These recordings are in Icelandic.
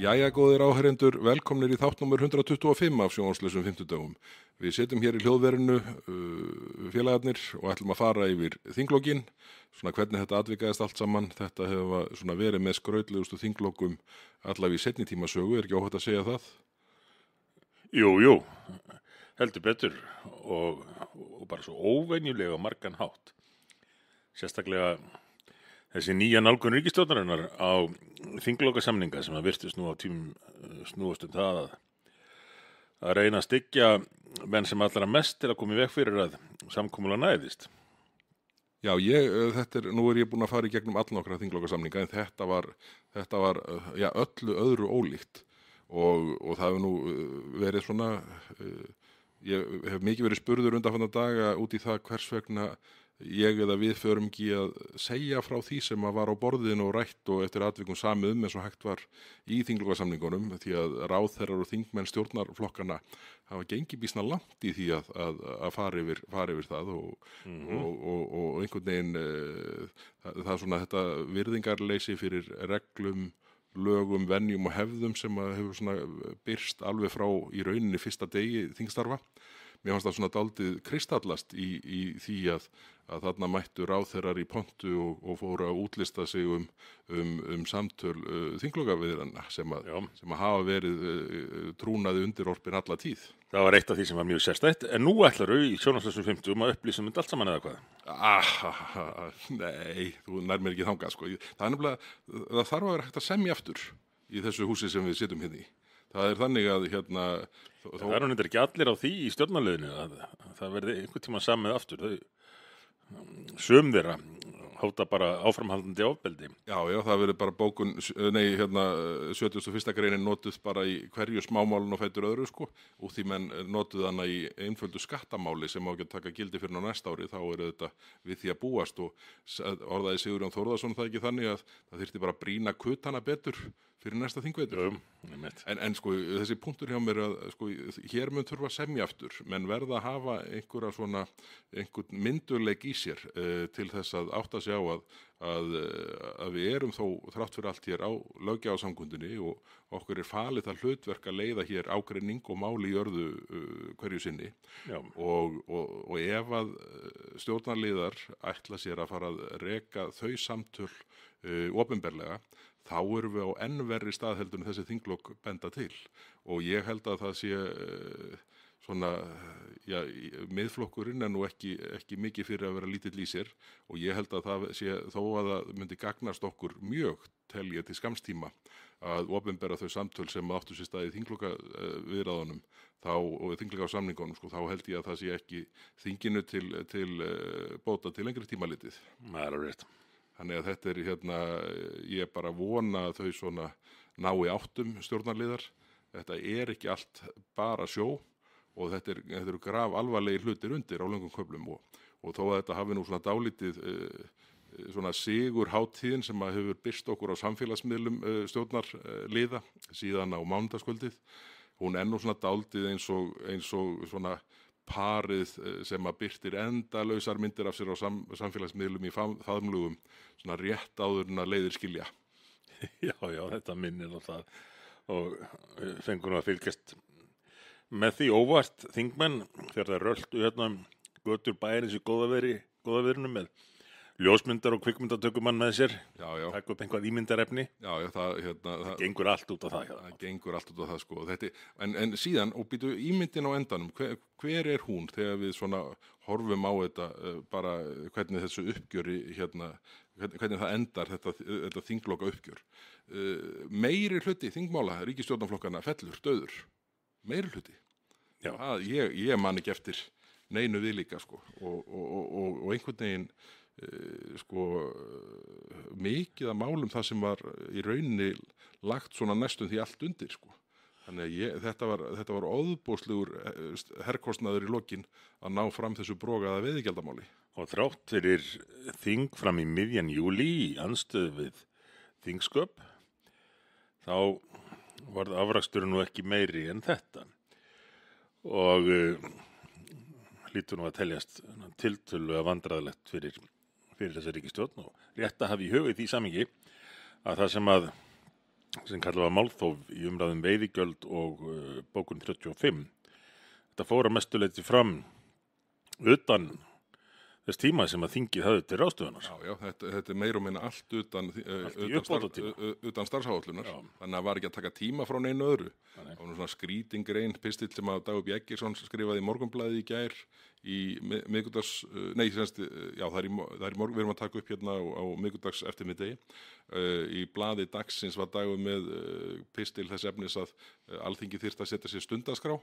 Jæja, góðir áheyrendur, velkomnir í þátt númer 125 af sjónvarpslausum fimmtudögum. Við sitjum hér í hljóðverinu, félagarnir, og ætlum að fara yfir þinglókin, svona hvernig þetta atvikaðist allt saman. Þetta hefur svona verið með skrautlegustu þinglókum allavega í seinni tíma sögu, er ekki óhætt að segja það? Jú, heldur betur og bara svo óvenjulega á margan hátt. Sérstaklega þessi nýja nálgun ríkisstjórnarinnar á þinglokasamninga sem að virtist nú á tímum snúast það að reyna að styggja menn sem allra mest til að koma í veg fyrir að samkomulag næðist. Já, nú er ég búinn að fara í gegnum allnokkra þinglokasamninga, en þetta var öllu öðru ólíkt og það hefur nú verið svona, ég hef mikið verið spurður undanfarna daga út í það hvers vegna ég eða við förum ekki að segja frá því sem að var á borðinu og rætt og eftir atvikum samið eins og hægt var í þinglokasamningunum, því að ráðherrar og þingmenn stjórnarflokkana hafa gengið býsna langt í því að fara yfir það og einhvern veginn það er svona þetta virðingarleysi fyrir reglum, lögum, venjum og hefðum sem að hefur svona birst alveg frá í rauninni fyrsta degi þingstarfa. Mér fannst það svona dálítið kristallast í því að þarna mættu ráðherrar í pontu og fóru að útlista sig um samtöl þinglokaviðræðna sem að hafa verið trúnaði undirorpin alla tíð. Það var eitt af því sem var mjög sérstætt, en nú ætlarðu í sjónvarpslausum 50 að upplýsa þetta allt saman eða hvað? Nei, þú nær mér ekki þangað, sko. Það er nefnilega, það þarf að vera hægt að semja aftur í þessu húsi sem við sitjum hérna í. Það er þannig að Það er nú ekki allir á því í stjórnarliðinu að það verði einhvern tíma samið aftur. Sum þeirra hóta bara áframhaldandi ofbeldi. Já, það verður bara bókun, 71. greinin notuð bara í hverju smámálun og fætur öðru, sko. Og því menn notuð hana í einföldu skattamáli sem á ekki að taka gildi fyrir á næsta ári, þá er þetta við því að búast og orðaði Sigurjón Þórðarson það ekki þannig að það þyrfti bara að brýna kutana betur fyrir næsta þingvetur. En sko, þessi punktur hjá mér að sko, hér mun þurfa að semja aftur, menn verða að hafa einhvern myndugleik í sér til þess að átta sig á að við erum þó þrátt fyrir allt hér á löggjafarsamkundunni og okkur er falið það hlutverk að leiða hér ágreining og máli í jörðu hverju sinni. Og ef að stjórnarliðar ætla sér að fara að reka þau samtöl opinberlega, þá erum við á enn verri stað heldur en þessi þinglok benda til og ég held að það sé miðflokkurinn er nú ekki mikið fyrir að vera lítill í sér og ég held að það sé þó að það myndi gagnast okkur mjög tel ég til skamstíma að opinbera þau samtöl sem áttu sér stað í þinglokaviðræðunum og þinglokasamningunum, sko, þá held ég að það sé ekki þinginu til bóta til lengri tíma litið. Það er rétt. Þannig að þetta er ég bara vona að þau svona nái áttum stjórnarliðar. Þetta er ekki allt bara sjó og þetta eru graf alvarlegir hlutir undir á löngum köflum og þó að þetta hafi nú svona dálítið svona sigurhátíðin sem að hefur birst okkur á samfélagsmiðlum stjórnarliða síðan á mánudagskvöldið. Hún er nú svona dálítið eins og svona parið sem að birtir endalausar myndir af sér á samfélagsmiðlum í faðmlugum svona rétt áður en að leiðir skilja. Já, þetta minnir á það og fengur nú að fylgjast með því óvart þingmenn þegar það röltu hérna götur bæjarins í góðaverinu með ljósmyndar og kvikmyndatökumann með sér, taka upp einhvað ímyndarefni. Það gengur allt út á það. Það gengur allt út á það, sko. En síðan, og býtu ímyndin á endanum, hver er hún þegar við svona horfum á þetta, bara hvernig þessu uppgjöri, hvernig það endar, þetta þingloka uppgjör. Meiri hluti þingmála ríkisstjórnarflokkana fellur, dauður. Meiri hluti. Ég man ekki eftir neinu viðlíka, sko. Og einhvern veginn mikið af málum það sem var í rauninni lagt svona næstum því allt undir, sko. Þannig að þetta var óðbóðslegur herkostnaður í lokin að ná fram þessu brogaða veiðigjaldamáli. Og þrátt fyrir þing fram í miðjan júlí í andstöðu við þingsköp, þá var afraksturinn nú ekki meiri en þetta. Og hlýtur nú að teljast tiltölulega vandræðalegt fyrir þessa ríkisstjórn og rétt að hafa í huga í því samhengi að það sem að sem kallað var málþóf í umræðum veiðigjöld og bókun 35. Þetta fór að mestu leyti fram utan þess tíma sem að þingið hafði til ráðstöfunar. Já, þetta er meira og minna allt utan starfsáætlunar. Þannig að var ekki að taka tíma frá neinu öðru. Það var nú svona skrýtingrein pistill sem að Dagur B. Eggertsson skrifaði í Morgunblaðið í gær í miðvikudags, nei, já, það er við erum að taka upp hérna á miðvikudags eftirmiðdegi. Í blaði dagsins var Dagur með pistil þess efnis að Alþingi þyrfti að setja sér stundaskrá.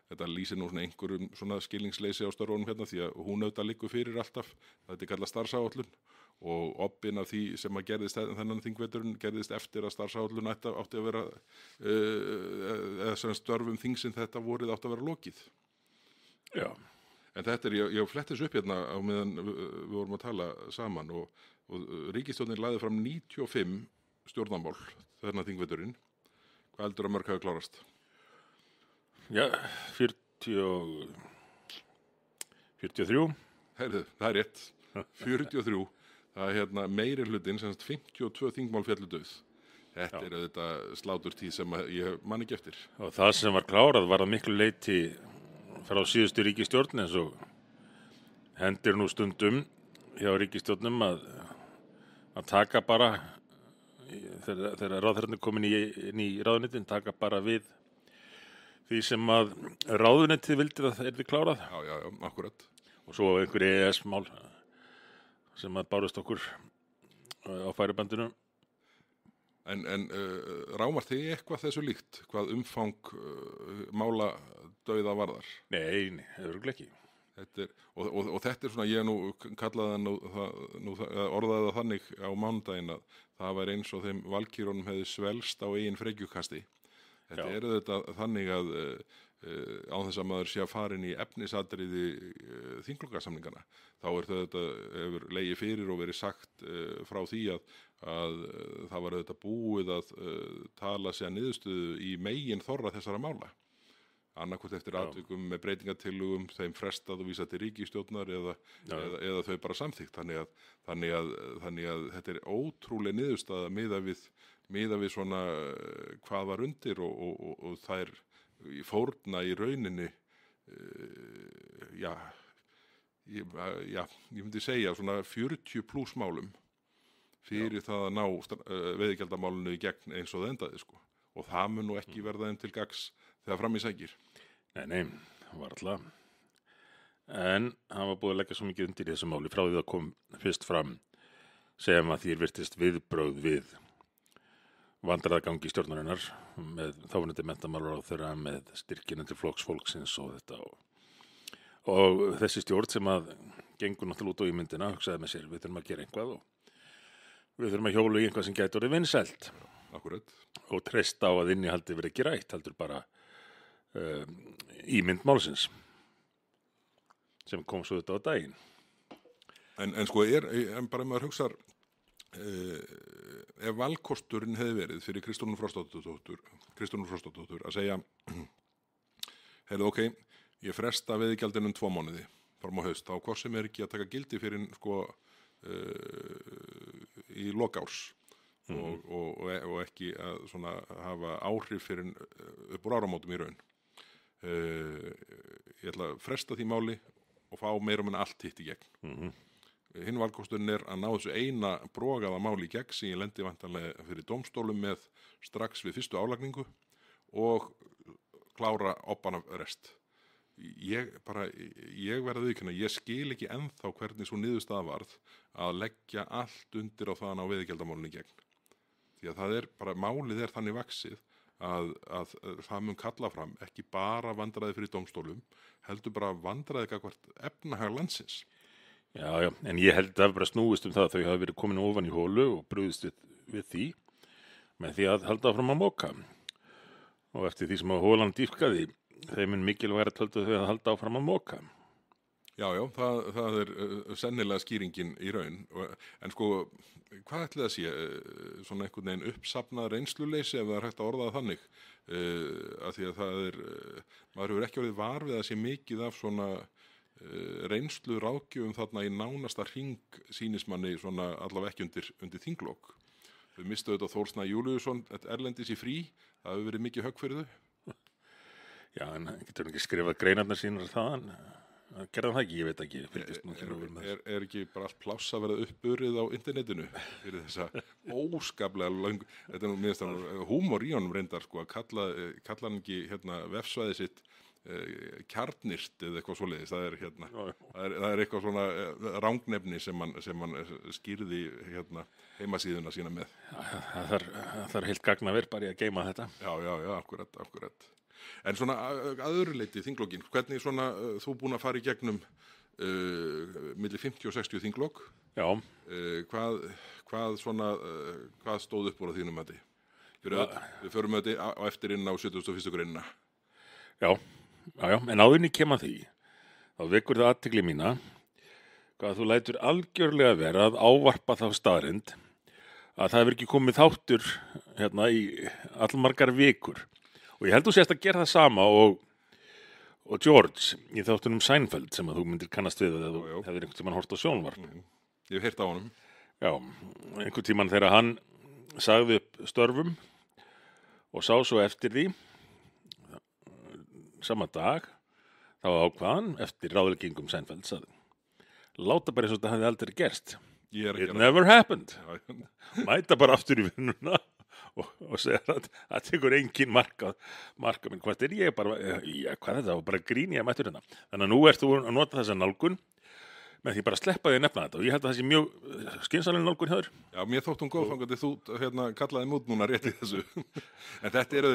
Þetta lýsir nú svona einhverjum svona skilningsleysi á störfunum hérna því að hún auðvitað liggur fyrir alltaf. Þetta er kallað starfsáætlun og obbinn af því sem að gerðist þennan þingveturinn gerðist eftir að starfsáætlun átti að vera eða sem störfum þingsinn þetta vorið átti að vera lokið. Já. En þetta ég flettis upp hérna á meðan við vorum að tala saman og ríkisstjórnin lagði fram 95 stjórnarmál þennan þingveturinn. Hvað heldur að mörg hafa klárast? Já, 43. Heyrðu, það er rétt. 43. Það er hérna meiri hlutin, sem sagt 52 þingmál féllu dauð. Þetta er auðvitað sláturtíð sem ég man ekki eftir. Og það sem var klárað var að miklu leyti frá síðustu ríkisstjórn eins og hendir nú stundum hjá ríkisstjórnum að taka bara þegar ráðherrarnir komin inn í ráðuneytin taka bara við því sem að ráðuneytið vildi að það yrði klárað. Já, akkurat. Og svo einhver EES-mál sem að bárust okkur á færibandinu. En rámar þig eitthvað þessu líkt? Hvað umfang mála dauða varðar? Nei, örugglega ekki. Og þetta er svona, ég nú kallaði orðaði það þannig á mánudaginn að það var eins og þeim valkýrunum hefði svelst á eigin frekjukasti. Þetta er auðvitað þannig að án þess að maður sé að fara inn í efnisatriði þinglokasamningana þá þetta hefur legið fyrir og verið sagt frá því að það var auðvitað búið að tala sig að niðurstöðu í megin þorra þessara mála. Annarkvort eftir atvikum með breytingatillögum þeim frestað og vísa til ríkisstjórnar eða þau bara samþykkt. Þannig að þetta er ótrúlega niðurstaða miðað við svona hvað var undir og þær fórna í rauninni ég myndi segja svona 40 pluss málum fyrir það að ná veiðigjaldamálinu í gegn eins og það endaði sko. Og það mun nú ekki verða þeim til gagns þegar fram í sækir. Nei, varla. En hann var búið að leggja svo mikið undir í þessu máli frá því það kom fyrst fram sem að því virtist viðbrögð við vandræðagangi stjórnarinnar með þáverandi menntamálaráðherra með styrkina til flokks fólksins og þetta og þessi stjórn sem að gengur náttúrulega út á ímyndina hugsaði með sér við þurfum að gera einhvað og við þurfum að hjóla í einhvað sem gæti orðið vinsælt. Akkúrat. Og treysta á að innihaldið verið ekki rætt heldur bara ímynd málsins sem kom svo þetta á daginn. En sko en bara maður hugsar ef valkosturinn hefði verið fyrir Kristrúnu Frostadóttur að segja heyrðu ok, ég fresta veiðigjaldinu 2 mánuði fram á haust, þá hvort sem er ekki að taka gildi fyrir sko í lok árs og ekki að svona hafa áhrif fyrir upp úr áramótum í raun. Ég ætla að fresta því máli og fá meira en allt hitt í gegn. Hinn valkosturinn er að ná þessu eina brogaða máli í gegn sem ég lendi vantanlega fyrir dómstólum með strax við fyrstu álagningu og klára obban af rest. Ég verða viðurkenna, ég skil ekki ennþá hvernig svo niðurstaða varð að leggja allt undir á það að ná veiðigjaldamálinu í gegn. Því að það er bara, málið er þannig vaxið að það mun kalla fram ekki bara vandræði fyrir dómstólum, heldur bara vandræði gagnvart efnahag landsins. Já, en ég held að það bara snúist það að þau hafa verið komin ofan í hólu og brugðist við því með því að halda áfram að moka. Og eftir því sem að hólan dýpkaði, þeim mun mikilvægara töldu þau að halda áfram að moka. Já, það er sennilega skýringin í raun. En sko, hvað ætli það sé? Svona einhvern veginn uppsafnað reynsluleysi ef það er hægt að orða það þannig. Af því að maður hefur ekki orðið var við að sé mikið af svona reynslu ráðgjöfum þarna í nánasta hring sýnismanni svona allavega ekki undir þinglok. Þau mistu auðvitað Þór Snæ Júlíusson erlendis í frí, það hefur verið mikið högg fyrir þau. Já, en getur hann ekki skrifað greinarnar sínar þaðan? Gerði hann það ekki, ég veit ekki, fylgist nú ekki nógu vel með þessu. Er ekki bara allt pláss að verða uppburið á internetinu fyrir þessa óskaplega þetta er nú minnst húmor í honum reyndar sko, að kalla hann ekki vefsvæði sitt kjarnirt eða eitthvað svoleiðis, það er eitthvað svona rangnefni sem hann skýrði heimasíðuna sína með. Það þarf heilt gagnaver bara í að geyma þetta. Já, akkurat. En svona að öðru leyti þinglókin, hvernig svona þú búin að fara í gegnum milli 50 og 60 þinglók? Já. Hvað stóð upp úr á þínum mati? Við förum þetta á eftir inn á 71. greinina. Já, en áðurinn ég kem að því, þá vekur það athygli mína hvað þú lætur algjörlega vera að ávarpa þá staðreynd að það hefur ekki komið þáttur í allmargar vikur. Og ég held þú sést að gera það sama og George í þáttunum Seinfeld sem að þú myndir kannast við eða þú hefur einhvern tímann hort á sjónvarp. Ég hef heyrt á honum. Já, einhvern tímann þegar hann sagði upp störfum og sá svo eftir því sama dag þá ákvaðan eftir ráðleggingum Seinfelds að láta bara eins og þetta hefði aldrei gerst. It never happened. Mæta bara aftur í vinnuna og segja að það tekur engin marka minn, hvað ég bara, hvað þetta var bara grín ég mættur hérna. Þannig að nú ert þú að nota þessa nálgun með því bara sleppa því að nefna þetta og ég held að það sé mjög skynsamleg nálgun hjá þér. Já, mér þótt góð fangandi þú kallaði mút núna rétt í þessu. En þetta er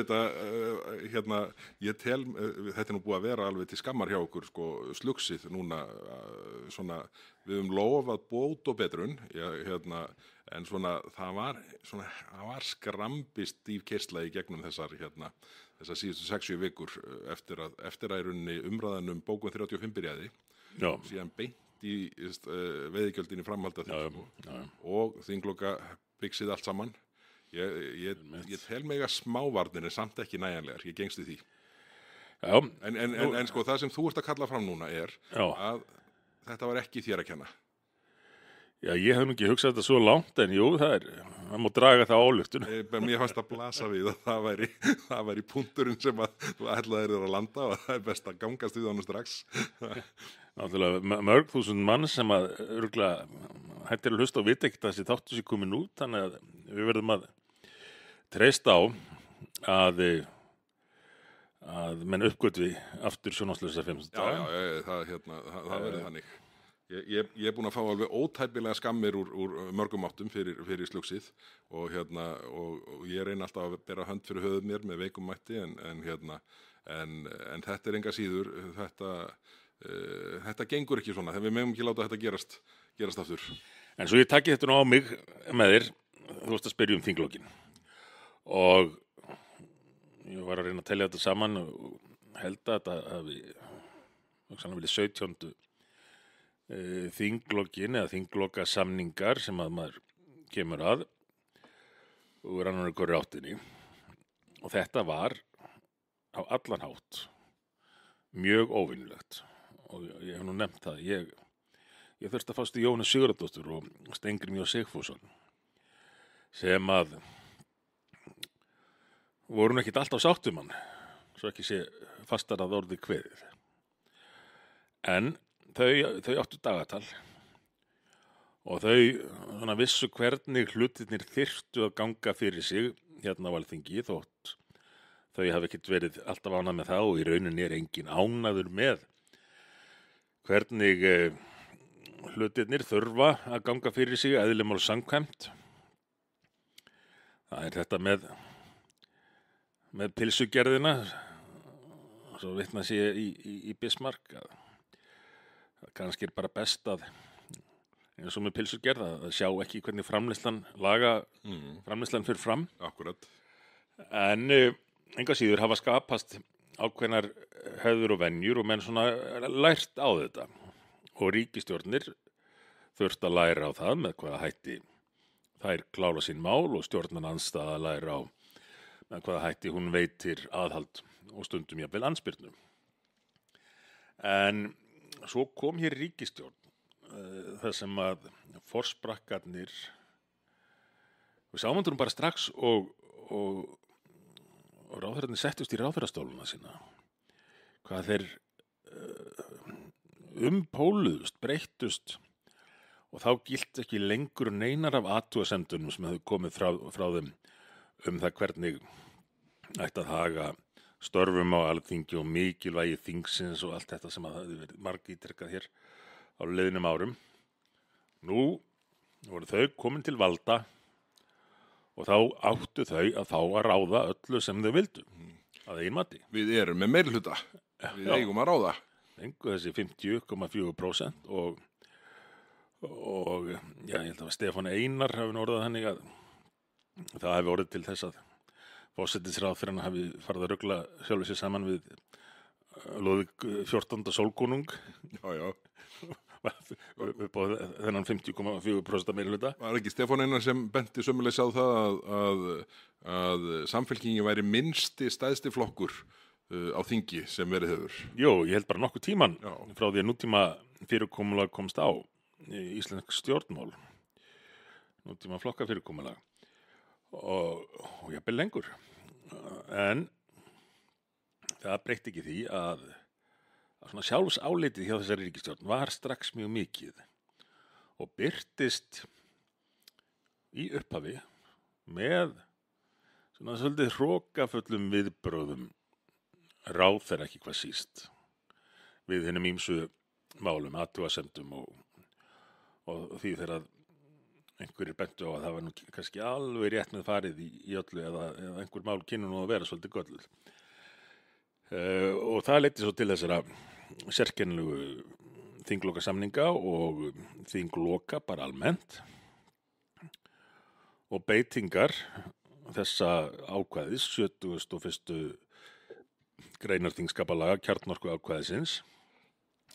ég tel, þetta er nú búið að vera alveg til skammar hjá okkur, sko, slugsið núna, svona, við höfum lofað bót og betrun, en svona, það var skrambist í keyrsla í gegnum þessar síðustu 6 vikur eftir að í rauninni umræðan bókun 35 byrjaði, síðan beint í veiðigjöldin í framhaldi af því og þingloka byggðið allt saman. Ég tel mig að smávarnir er samt ekki nægjanlegar, ég gengst í því. Já. En sko það sem þú ert að kalla fram núna er að þetta var ekki þér að kenna. Já, ég hef nú ekki hugsað þetta svo langt, en jú, það má draga það ályktun. Mér fannst að blasa við að það væri punkturinn sem að þú ætlaðir að landa og það er best að gangast við honum strax. Náttúrulega mörg þúsund mann sem að örugglega hættir að hlusta og vita ekkert að þessi þáttur sé komin út, þannig að við verðum að treysta á að menn uppgötvi aftur sjónvarpslausa 15 daga. Já, það verður þannig. Ég er búin að fá alveg ótæpilega skammir úr mörgum áttum fyrir slugsið og ég reyna alltaf að bera hönd fyrir höfuð mér með veikum mætti en þetta er enga síður þetta gengur ekki svona þegar við megum ekki láta þetta gerast aftur. En svo ég taki þetta nú á mig með þér, þú varst að spyrja þinglókin og ég var að reyna að telja þetta saman og held að þetta hafi verið 17. Þinglókin eða þinglokasamningar sem að maður kemur að úr annar hverju áttinni og þetta var á allan hátt mjög óvinnulegt og ég hef nú nefnt það ég þurfti að fást í Jóhannes Sigurðardóttur og Steingrímur J. Sigfússon sem að voru nú ekkert alltaf sáttum hann svo ekki sé fastar að orði kveðið en þau áttu dagatal og þau svona vissu hvernig hlutirnir þyrftu að ganga fyrir sig hérna á Alþingi þótt þau hafi ekkert verið alltaf ánað með það og í rauninni er engin ánaður með hvernig hlutirnir þurfa að ganga fyrir sig eðli máls samkvæmt. Það er þetta með pilsugerðina svo vitna sé í Bismarck að kannski er bara best að eins og með pilsugerð að sjá ekki hvernig framleiðslan fyrir fram. Akkurat. En enga síður hafa skapast ákveðnar hefðir og venjur og menn svona lært á þetta og ríkisstjórnir þurft að læra á það með hvaða hætti þær klára sín mál og stjórnarandstaða að læra á með hvaða hætti hún veitir aðhald og stundum jafnvel andspyrnu. En svo kom hér ríkisstjórn þar sem að forsprakkarnir Við sáum þetta nú bara strax og ráðherrarnir settust í ráðherrastóluna sína. Hvað þeir umpóluðust, breyttust og þá gilt ekki lengur neinar af athugasemdunum sem hefðu komið frá þeim það hvernig ætti að haga störfum á Alþingi og mikilvægi þingsins og allt þetta sem að það hefði verið margítrekað hér á liðnum árum. Nú voru þau komin til valda og þá áttu þau að fá að ráða öllu sem þau vildu að eigin mati. Við erum með meirihluta, við eigum að ráða. Fengu þessi 50,4% og já, ég held að Stefán Einar hafi orðað þannig að það hafi orðið til þess að forsætisráðherrann hafi farið að rugla sjálfur sér saman við Lúðvík 14. sólkonung. Já. Upp á þennan 50,4% meirihluta. Var ekki Stefán Einar sem benti sömuleiðis á það að Samfylkingin væri minnsti stæðsti flokkur á þingi sem verið hefur? Jó, ég held bara nokkuð tíman frá því að nútíma fyrirkomulag komst á íslensk stjórnmál, nútíma flokkafyrirkomulag og jafnvel lengur. En það breytti ekki því að svona sjálfsálitið hjá þessari ríkisstjórn var strax mjög mikið og birtist í upphafi með svona svolítið hrokafullum viðbrögðum ráðherra ekki hvað síst við hinum ýmsu málum, athugasemdum og því þegar einhverjir bentu á að það var nú kannski alveg rétt með farið í öllu eða einhver mál kynnu nú að vera svolítið gölluð. Og það leiddi svo til þessara sérkennilegu þinglokasamninga og þingloka bara almennt og beitingar þessa ákvæðis 71. greinar þingskapalaga kjarnorku ákvæðisins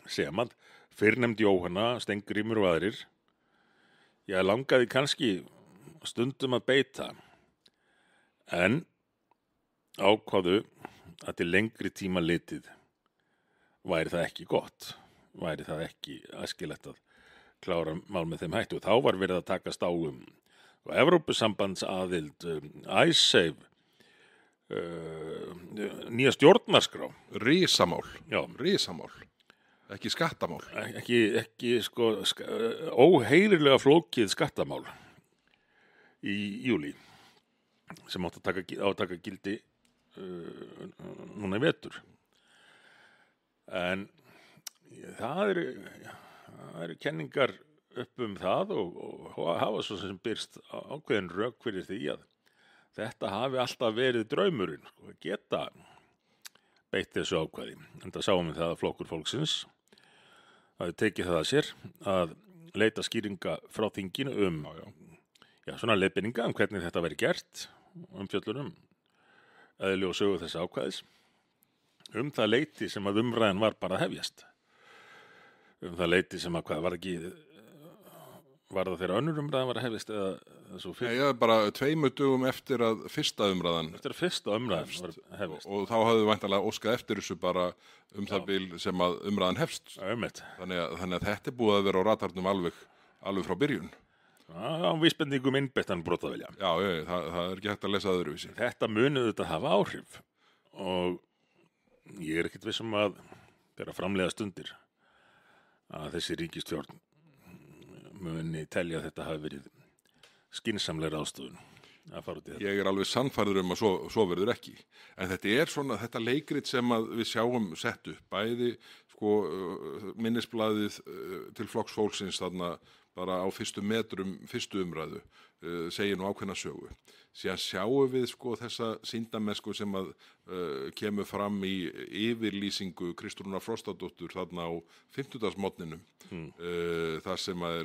sem að fyrrnefnd Jóhanna, Steingrímur og aðrir langaði kannski stundum að beita en ákváðu að til lengri tíma litið væri það ekki gott, væri það ekki æskilegt að klára mál með þeim hættu. Þá var verið að takast á Evrópusambandsaðild, Icesave, nýja stjórnarskrá. Risamál. Já. Risamál. Ekki skattamál. Ekki óheyrilega flókið skattamál í júlí sem átt að taka gildi núna í vetur. En það eru kenningar upp það og hafa svo sem byrst ákveðin rök fyrir því að þetta hafi alltaf verið draumurinn, að geta beitt þessu ákvæði. En það sáum við það að Flokkur fólksins hafi tekið það að sér að leita skýringa frá þinginu svona leiðbeininga hvernig þetta væri gert, umfjöllun eðli og sögu þessa ákvæðis það leyti sem að umræðan var bara að hefjast það leyti sem að hvað var það þegar önnur umræðan var að hefjast eða svo fyrst? Já, bara 2 dögum eftir að fyrsta umræðan var að hefjast og þá hafðu væntanlega óskað eftir þessu bara það bil sem að umræðan hefst þannig að þetta er búið að vera á radarnum alveg frá byrjun. Á vísbendingum innbeittan brotavilja. Já, það er ekki hægt að lesa öðruvísi. Þetta munið þetta hafa áhrif og ég er ekkert viss að þegar framleiða stundir að þessi ríkisstjórn muni telja að þetta hafi verið skynsamlega ráðstöfun að fara út í þetta. Ég er alveg sannfærður að svo verður ekki. En þetta er svona þetta leikrit sem að við sjáum sett upp bæði minnisblaðið til Flokks fólksins þarna bara á fyrstu metrum, fyrstu umræðu, segir nú ákveðna sögu. Síðan sjáum við þessa sýndamennsku sem að kemur fram í yfirlýsingu Kristrúnar Frostadóttur þarna á 50-dagsmorgninum. Það sem að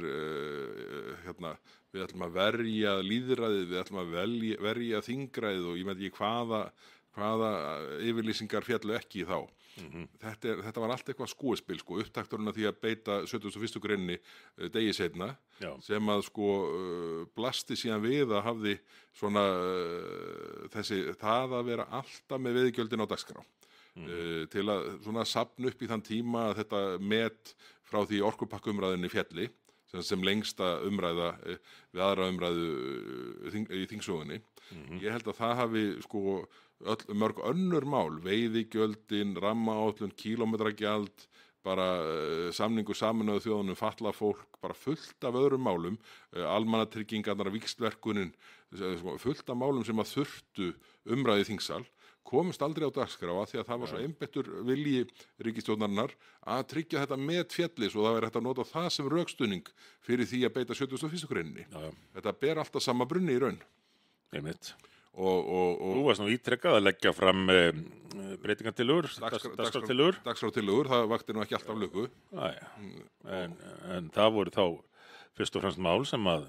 við ætlum að verja lýðræðið, við ætlum að verja þingræðið og ég veit ekki hvaða yfirlýsingar fjallu ekki þá. Þetta var allt eitthvað skúespil, upptakturinn að því að beita 71. greininni degi seinna sem að blasti síðan við að hafði svona það að vera alltaf með veiðigjöldin á dagskrá til að svona safna upp í þann tíma að þetta met frá því orkupakkumræðinni fjalli sem lengsta umræða við aðra umræðu í þingsögunni. Ég held að það hafi sko mörg önnur mál, veiðigjöldin, rammaáætlun, kílómetragjald, bara samningu Sameinuðu þjóðanna fatlað fólk, bara fullt af öðrum málum, almannatryggingarnar, víxlverkunin, fullt af málum sem að þurftu umræðu í þingsal, komist aldrei á dagskrá að því að það var svo einbeittur vilji ríkisstjórnarinnar að tryggja þetta með fjallis og það væri hægt að nota það sem rökstuðning fyrir því að beita 71. greininni. Þetta ber alltaf sama brunni í raun. Einmitt. Og Þú varst nú ítrekkað að leggja fram breytingartillögur, dagskrártillögur, það vakti nú ekki alltaf lukku. En það voru þá fyrst og fremst mál sem að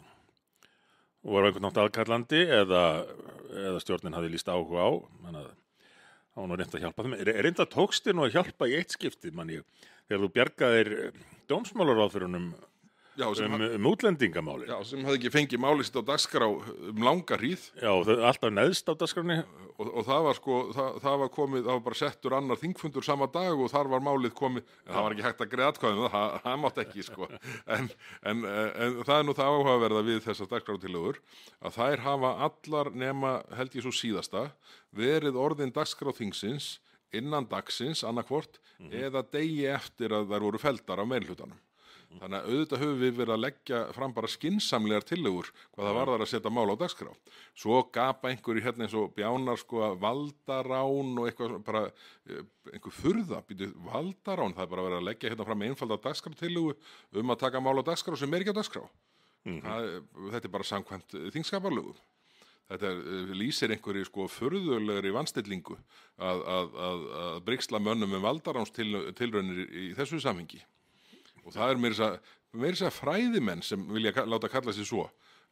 voru einhvern nátt aðkallandi eða stjórnin hafði lýst áhuga á, þannig að það var nú reynt að hjálpa þeim. Reynda tókst nú að hjálpa í eitt skipti, manni, þegar þú bjargaðir dómsmálaráðherrunum útlendingamáli. Já, sem hafði ekki fengið máli sitt á dagskrá langa hríð. Já, alltaf neðst á dagskránni. Og það var sko, það var komið, það var bara settur annar þingfundur sama dag og þar var málið komið, en það var ekki hægt að greiða atkvæðum, það mátti ekki sko. En það er nú það áhugaverða við þessar dagskrártillögur, að þær hafa allar nema, held ég svo síðasta, verið orðin dagskrá þingsins innan dagsins annarkvort eða degi eftir að þær voru felldar af meirihlutanum. Þannig að auðvitað höfum við verið að leggja fram bara skynsamlegar tillögur hvað það varðar að setja mál á dagskrá. Svo gapa einhverju hérna eins og bjánar sko að valdarán og eitthvað bara einhver furða, valdarán, það er bara verið að leggja hérna fram einfalda dagskrártillögu að taka mál á dagskrá sem er ekki á dagskrá. Þetta er bara samkvæmt þingskapalögum. Þetta lýsir einhverju sko furðulegri vanstillingu að brigsla mönnum valdaráns tilraunir í þessu samhengi. Og það er meira að segja fræðimenn sem vilja láta kalla sig svo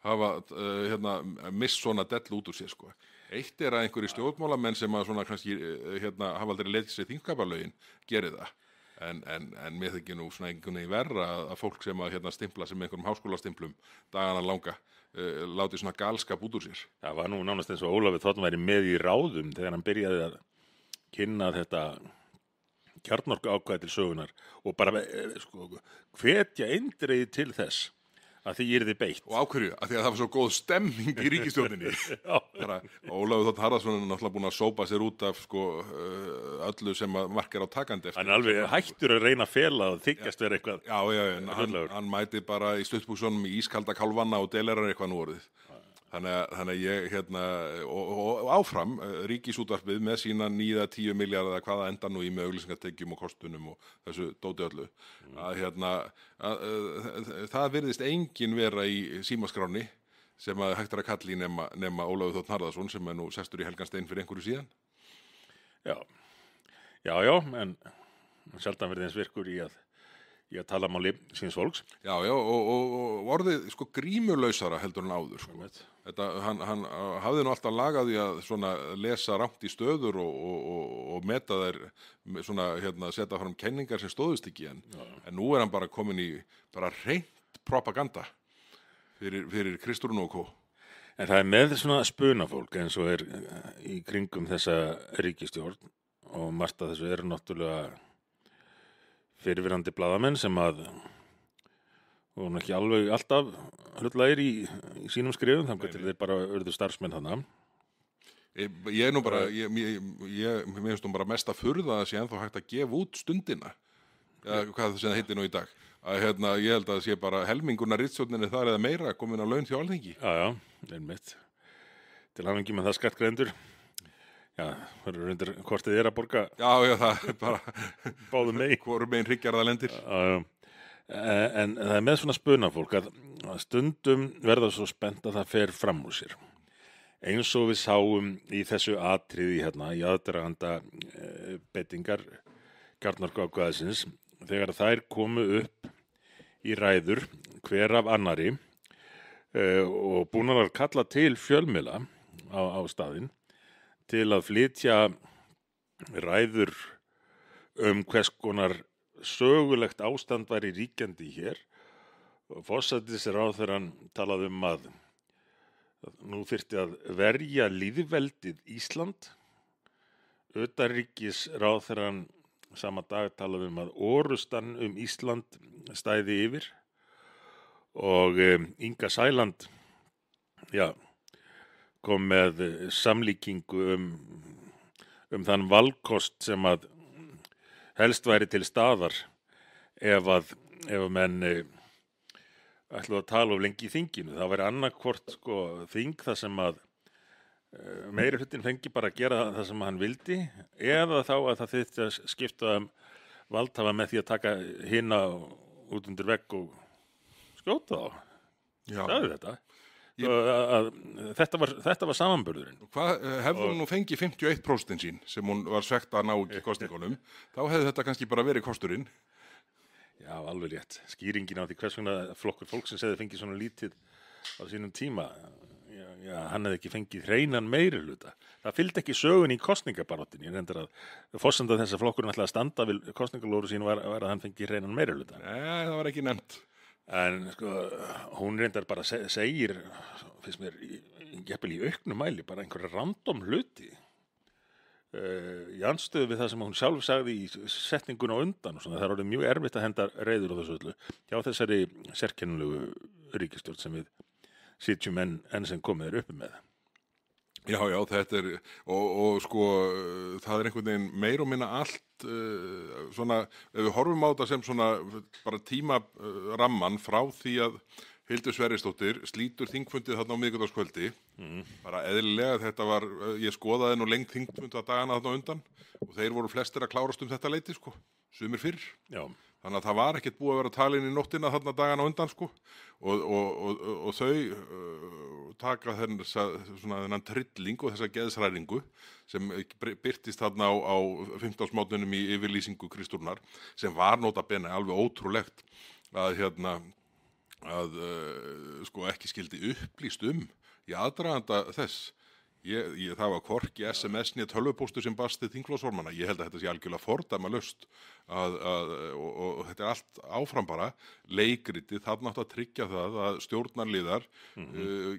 hafa miss svona dell út úr sér sko. Eitt er að einhverjir stjórnmálamenn sem að svona kannski hafa aldrei leitt sér þingskapalögin geri það. En mér þykir nú svona einhvern veginn verra að fólk sem að stimpla sem einhverjum háskólastimplum dagana langa láti svona galskap út úr sér. Það var nú nánast eins og Ólafur Þ. væri með í ráðum þegar hann byrjaði að kynna þetta kjarnorkuákvæði til sögunar og bara hvetja eindregið til þess að því yrði beitt. Og ákverju, að því að það var svo góð stemming í ríkisstjórninni. Ólafur Þ. Harðarson er náttúrulega búinn að sópa sér út af öllu sem að mark er á takandi eftir. Hann er alveg hættur að reyna að fela og þykjast vera eitthvað. Já, hann mæti bara í stuttbuxunum í ískalda kálfanna og delerar eitthvað nú orðið. Þannig að ég og áfram Ríkisútvarpið með sína 9-10 milljarða hvaða enda nú í með auglýsingatekjum og kostunum og þessu dóti öllu að það virðist engin vera í símaskráni sem að hægt er að kalla í nema Ólafur Þ. Harðarson sem er nú sestur í Helgan stein fyrir einhverju síðan. Já, en sjaldan verið eins virkur í að tala máli síns fólks. Já, og orðið sko grímulausara heldur en áður sko. Hann hafði nú alltaf lagað í að svona lesa rangt í stöður og meta þær svona setja fram kenningar sem stóðust ekki en nú er hann bara komin í bara hreint propaganda fyrir Kristrún og Kó. En það er með svona spunafólk eins og er í kringum þessa ríkisstjórn og margt af þessu eru náttúrulega fyrirverandi blaðamenn sem að voru ekki alveg alltaf hlutlægir í sínum skrifum þannig til þeir bara urðu starfsmenn þarna. Ég er nú bara, mér finnst nú bara mest að furða að sé ennþá hægt að gefa út Stundina, hvað það sem það heitir nú í dag. Að ég held að það sé bara helminguna ritstjórninni þar eða meira komin á laun hjá Alþingi. Já, einmitt. Til hamingju með það skattgreiðendur. Já, það eru undir hvort þið að borga. Já, það er bara báðum megin. Hvorum megin hryggjarða lendir. Já. En það er með svona spunafólk að stundum verða svo spennt að það fer fram úr sér. Eins og við sáum í þessu atriði í aðdraganda beitingar kjarnorkuákvæðisins þegar þær komu upp í ræður hver af annarri og búnar að kalla til fjölmiðla á staðinn til að flytja ræður hvers konar sögulegt ástand væri ríkjandi hér. Forsætisráðherrann talaði að nú þyrfti að verja lýðveldið Ísland. Utanríkisráðherrann sama dag talaði að orrustan Ísland stæði yfir og Inga Sæland, já, kom með samlíkingu þann valkost sem að helst væri til staðar ef menn ætluðu að tala of lengi í þinginu. Það væri annarkvort sko, þing þar sem að meiri hlutin fengi bara að gera það sem hann vildi eða þá að það þyrfti að skipta valdhafa með því að taka hina út undir vegg og skjóta þá. Sagði þetta. Þetta var samanburðurinn. Hefði hún nú fengið 51% sín sem hún var svegt að ná í kosningunum, þá hefði þetta kannski bara verið kosturinn. Já, alveg rétt. Skýringin á því hvers vegna flokkur fólksins hefði fengið svona lítið á sínum tíma. Já, hann hefði ekki fengið hreinan meirihluta. Það fylgdi ekki sögun í kosningabaráttinni. Ég reyndar að forsenda þess að flokkurinn ætlaði að standa við kosningalóru sín var að hann fengið hreinan meirihluta. Nei, það var ekki nefnt. En sko, hún reyndar bara segir, finnst mér, jafnvel í auknum mæli, bara einhverja random hluti. Í andstöðu við það sem hún sjálf sagði í setningun á undan og svona, það er orðið mjög erfitt að henda reiður á þessu öllu hjá þessari sérkennilegu ríkisstjórn sem við sitjum enn sem komið uppi með. Já, þetta og sko, það er einhvern veginn meir og minna allt svona, ef við horfum á þetta sem svona bara tímaramman frá því að Hildur Sverrisdóttir slítur þingfundið þarna á miðvikudagskvöldi, bara eðlilega þetta var, ég skoðaði nú lengt þingfunda dagana þarna á undan og þeir voru flestir að klárast þetta leyti, sko, sumir fyrr. Já. Þannig að það var ekkert búið að vera talin í nóttina þarna dagana á undan, sko, og þau taka þennan trilling og þessa geðsræringu sem birtist þarna á 15. í yfirlýsingu Kristúrnar, sem var nota bene alveg ótrúlegt að sko ekki skildi upplýst í aðdraganda þess. Það var hvorki SMS né tölvupóstur sem barst til þingflokksformanna. Ég held að þetta sé algjörlega fordæmalaust og þetta er allt áfram bara leikritið. Þarna átti að tryggja það að stjórnarliðar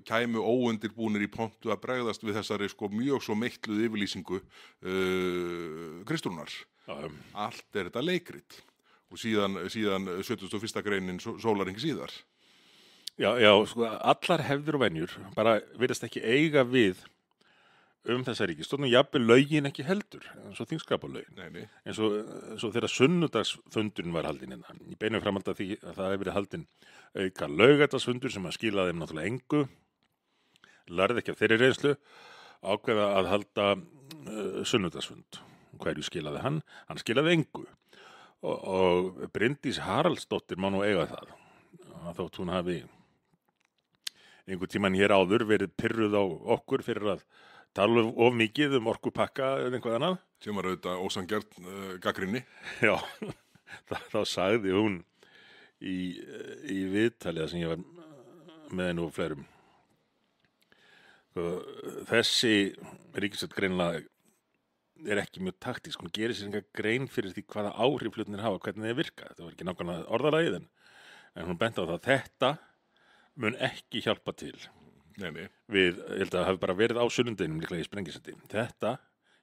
kæmu óundirbúnir í pontu að bregðast við þessari sko mjög svo meitluð yfirlýsingu Kristrúnar. Allt er þetta leikrit og síðan 71. greinin sólarhring síðar. Já, sko allar hefðir og venjur bara virðast ekki eiga við þessa ríkisstjórn og jafnvel lögin ekki heldur, eins og þingskapalögin. Eins og þegar sunnudagsfundurinn var haldinn hérna. Í beinu framhaldi af því að það hefur verið haldinn auka laugardagsfundur sem að skila þeim náttúrulega engu. Lærði ekki af þeirri reynslu, ákveða að halda sunnudagsfund. Hverju skilaði hann? Hann skilaði engu. Og Bryndís Haraldsdóttir má nú eiga það. Þótt hún hafi einhvern tímann hér áður verið pirruð á okkur fyrir að tala of mikið orkupakka eða einhvað annað. Sem var auðvitað ósanngjarn gagnrýni. Já, þá sagði hún í viðtalið sem ég var með henni og fleirum. Þessi ríkisstjórn greinilega er ekki mjög taktísk. Hún gerir sér enga grein fyrir því hvaða áhrif hlutirnir hafa, hvernig þeir virka. Þetta var ekki nákvæmlega orðalagið en hún benti á það að þetta mun ekki hjálpa til. Nei. Ég held að það hafi bara verið á sunnudeinum líklega í Sprengisendi. Þetta,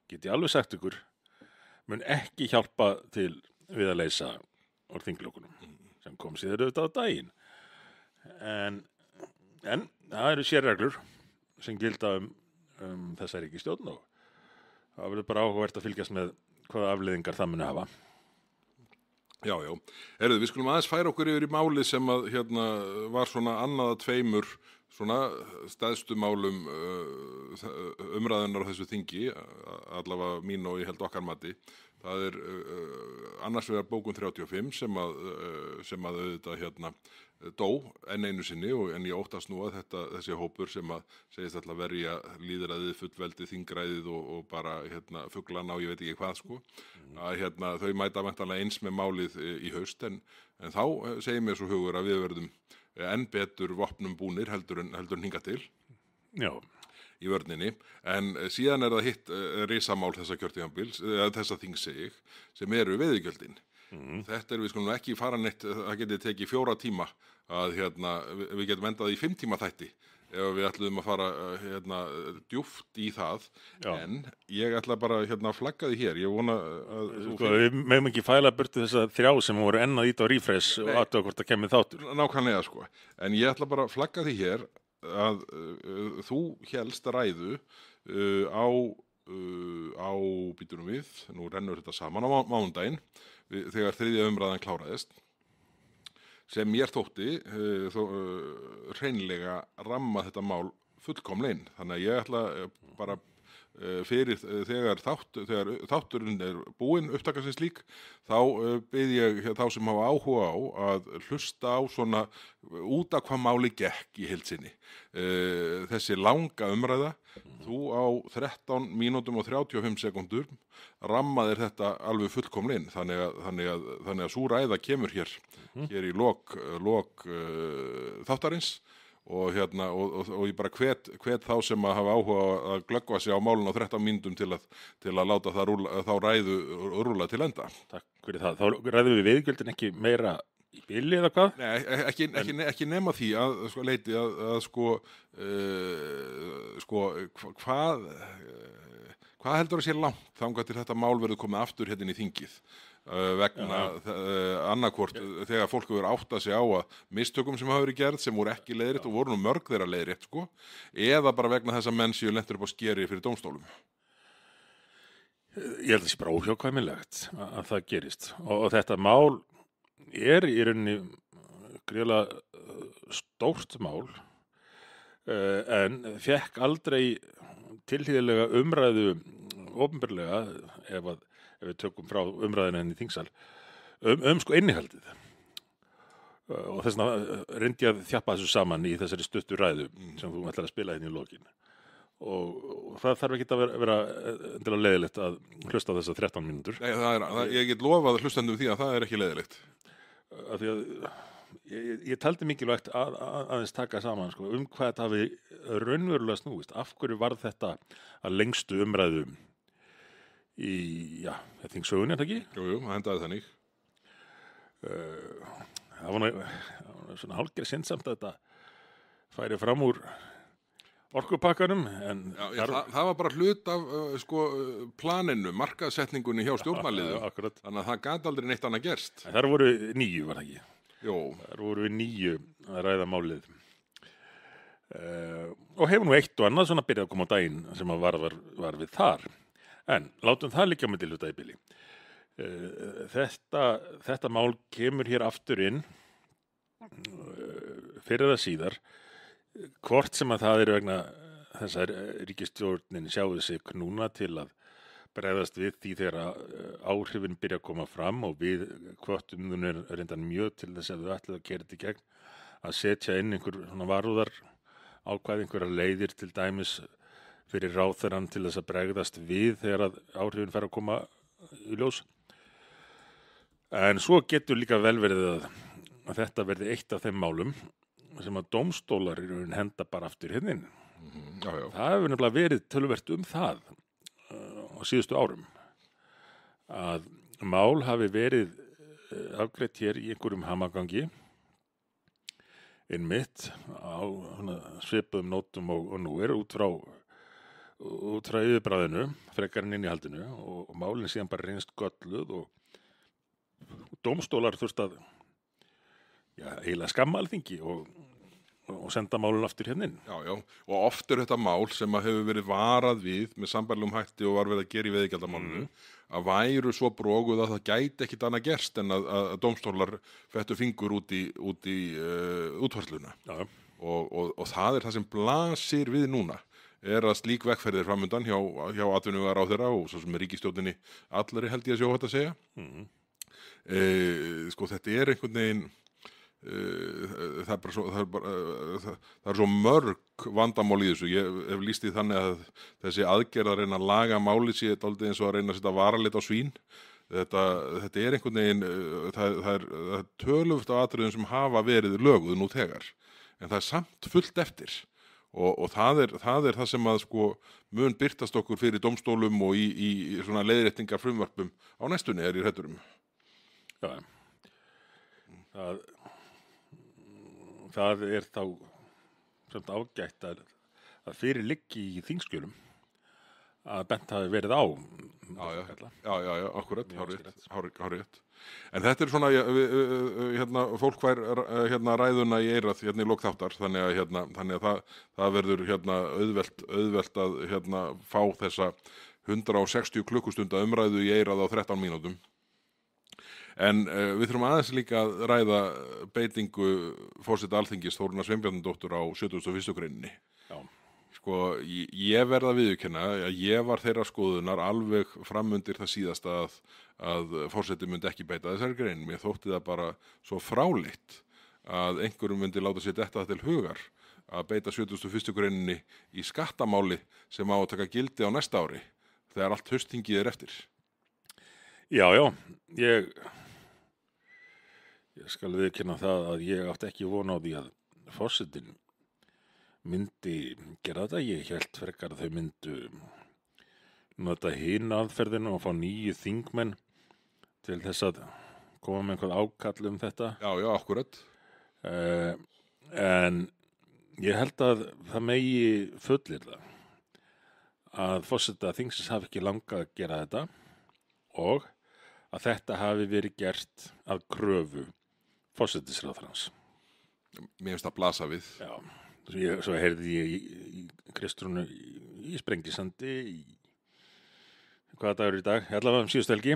get ég alveg sagt ykkur, mun ekki hjálpa til við að leysa úr þinglokunum sem kom síðan auðvitað á daginn. En það eru sérreglur sem gilda þessa ríkisstjórn og það verður bara áhugavert að fylgjast með hvaða afleiðingar það muni hafa. Já. Við skulum aðeins færa okkur yfir í málið sem að var svona annað af tveimur svona stæðstu málum umræðunar á þessu þingi, allavega mín og ég held okkar mati. Það er annars vegar bókun 35 sem að auðvitað dó enn einu sinni en ég óttast nú að þessi hópur sem að segist alltaf verja lýðræðið, fullveldið, þingræðið og bara fuglana og ég veit ekki hvað sko, að þau mæta væntanlega eins með málið í haust en þá segir mér svo hugur að við verðum enn betur vopnum búnir heldur en hingað til. Já. Í vörninni, en síðan er það hitt risamál þessa kjörtímabils, þessa þings segi ég, sem eru veiðigjöldin. Þetta við skulum ekki fara neitt, það geti tekið 4 tíma að við getum endað í 5 tíma þætti ef við ætluðum að fara djúpt í það. Já. En ég ætla bara að flagga því hér. Ég vona að Sko, við megum ekki fæla burtu þessa 3 sem voru enn að íta á refresh og athuga hvort það kemur þáttur. Nákvæmlega, sko. En ég ætla bara að flagga því hér að þú hélst ræðu á býtunum við, nú rennur þetta saman á mánudaginn, þegar 3. umræðan kláraðist, sem mér þótti hreinlega ramma þetta mál fullkomlega inn. Þannig að ég ætla bara fyrir þegar þátturinn búinn, upptakan sem slík, þá bið ég þá sem hafa áhuga á að hlusta á svona út af hvað máli gekk í heild sinni. Þessi langa umræða, þú á 13 mínútum og 35 sekundur rammaðir þetta alveg fullkomlega inn. Þannig að sú ræða kemur hér í lok þáttarins. Og ég bara hvet þá sem að hafa áhuga að glöggva sig á málun á 13 mínútum til að láta þá ræðu rúlla til enda. Takk fyrir það. Þá ræðum við viðgjöldin ekki meira í bili eða hvað? Nei, ekki nema því að leiti hvað heldur að sé langt þangað til þetta mál verður komið aftur hérna inn í þingið? Vegna annarkvort þegar fólk hefur áttað sig á að mistökum sem hafa verið gerð sem voru ekki leiðrétt og voru nú mörg þeirra leiðrétt, sko, eða bara vegna þess að menn séu lentur upp á skeri fyrir dómstólum. Ég held að það sé bara óhjákvæmilegt að það gerist og þetta mál er í rauninni gríðarlega stórt mál en fékk aldrei tilhlýðilega umræðu opinberlega ef við tökum frá umræðinu henni í þingsal sko innihaldið og þess vegna reyndi ég að þjappa þessu saman í þessari stuttu ræðu sem þú ætlar að spila hérna í lokin og það þarf ekki að vera endilega leiðilegt að hlusta á þessar 13 mínútur. Nei, ég get lofað hlustendum því að það er ekki leiðilegt. Af því að ég taldi mikilvægt aðeins taka saman sko, hvað þetta hafi raunverulega snúist. Af hverju varð þetta að lengstu umræðu í þingsögunni, er það ekki? Jú, það endaði þannig. Það var svona hálfgerð syndsamt að þetta færi fram úr orkupakkanum. Það var bara hlut af planinu, markaðsetningunni hjá stjórnarliðum. Akkurat. Þannig að það gat aldrei neitt annað gerst. En þar voru 9, var það ekki? Jú. Þar voru 9 að ræða málið. Og hefur nú eitt og annað svona byrjað að koma á daginn sem að var við þar. En látum það liggja með hluta í bili. Þetta mál kemur hér aftur inn fyrir það síðar, hvort sem að það er vegna þess að ríkisstjórnin sjáu sig núna til að bregðast við því þegar áhrifin byrja að koma fram og við hvöttum hún er reyndan mjög til þess að við ætlum að gera þetta í gegn, að setja inn einhver svona varúðar ákvæði, einhverjar leiðir til dæmis fyrir ráðherrann til þess að bregðast við þegar að áhrifin fer að koma í ljós. En svo getur líka vel verið að þetta verði eitt af þeim málum sem að dómstólar henda bara aftur hérna inn. Já. Það hefur nefnilega verið töluvert það á síðustu árum að mál hafi verið afgreitt hér í einhverjum hamagangi einmitt á svipuðum nótum og nú er út frá yfirbræðinu, frekar en innihaldinu og málin síðan bara reynst gölluð og dómstólar þurft að eiginlega skamma Alþingi og senda málun aftur hérna inn. Já, og oft er þetta mál sem að hefur verið varað við með sambærilegum hætti og var verið að gera í veiðigjaldamálinu að væru svo broguð að það gæti ekkit annað gerst en að dómstólar fettu fingur út í útfærsluna. Já. Og það er það sem blasir við núna. Er að slík vegferðir framundan hjá atvinnuvegaráðherra og svo sem er ríkisstjórninni allri held ég að sjá þetta að segja. Þetta er einhvern veginn það er svo mörg vandamál í þessu. Ég hef lýst því þannig að þessi aðgerð að reyna að laga máli sé dálítið eins og að reyna að setja varalit á svín. Þetta er einhvern veginn það er töluft á atriðum sem hafa verið löguð nú þegar en það er samt fullt eftir. Og það er það sem að mun birtast okkur fyrir dómstólum og í svona leiðréttingar frumvarpum á næstunni er í hræddur um. Já. það þá samt ágætt að fyrir liggi í þingskjölum að bent hafi verið á Já, akkurat, Mjög hárrétt. En þetta er svona, hérna, fólk fær hérna ræðuna í eyrað hérna í lok þáttar, þannig að það verður hérna auðvelt að hérna fá þessa 160 klukkustunda umræðu í eyrað á 13 mínútum. En við þurfum aðeins líka að ræða beitingu forseta Alþingis Þórunnar Sveinbjarnardóttur á 71. greininni. Já. Sko, ég verð að viðurkenna að ég var þeirra skoðunar alveg framundir það síðasta að forseti myndi ekki beita þessari grein. Mér þótti það bara svo fráleitt að einhverjum myndi láta sér detta til hugar að beita 71. greininni í skattamáli sem á að taka gildi á næsta ári þegar allt haustþingið er eftir. Já, ég skal viðurkenna það að ég átti ekki von á því að forsetinn myndi gera þetta. Ég hélt frekar að þau myndu nota hin aðferðinu og fá nýju þingmenn til þess að koma með einhver ákall þetta. Já, akkurat. En ég held að það megi fullyrða að forseta þingsins hafi ekki langað að gera þetta og að þetta hafi verið gert að kröfu forsætisráðherrans. Mér finnst það blasa við. Já. Svo heyrði ég í Kristrúnu í Sprengisandi hvaða dagur í dag, allavega síðustu helgi,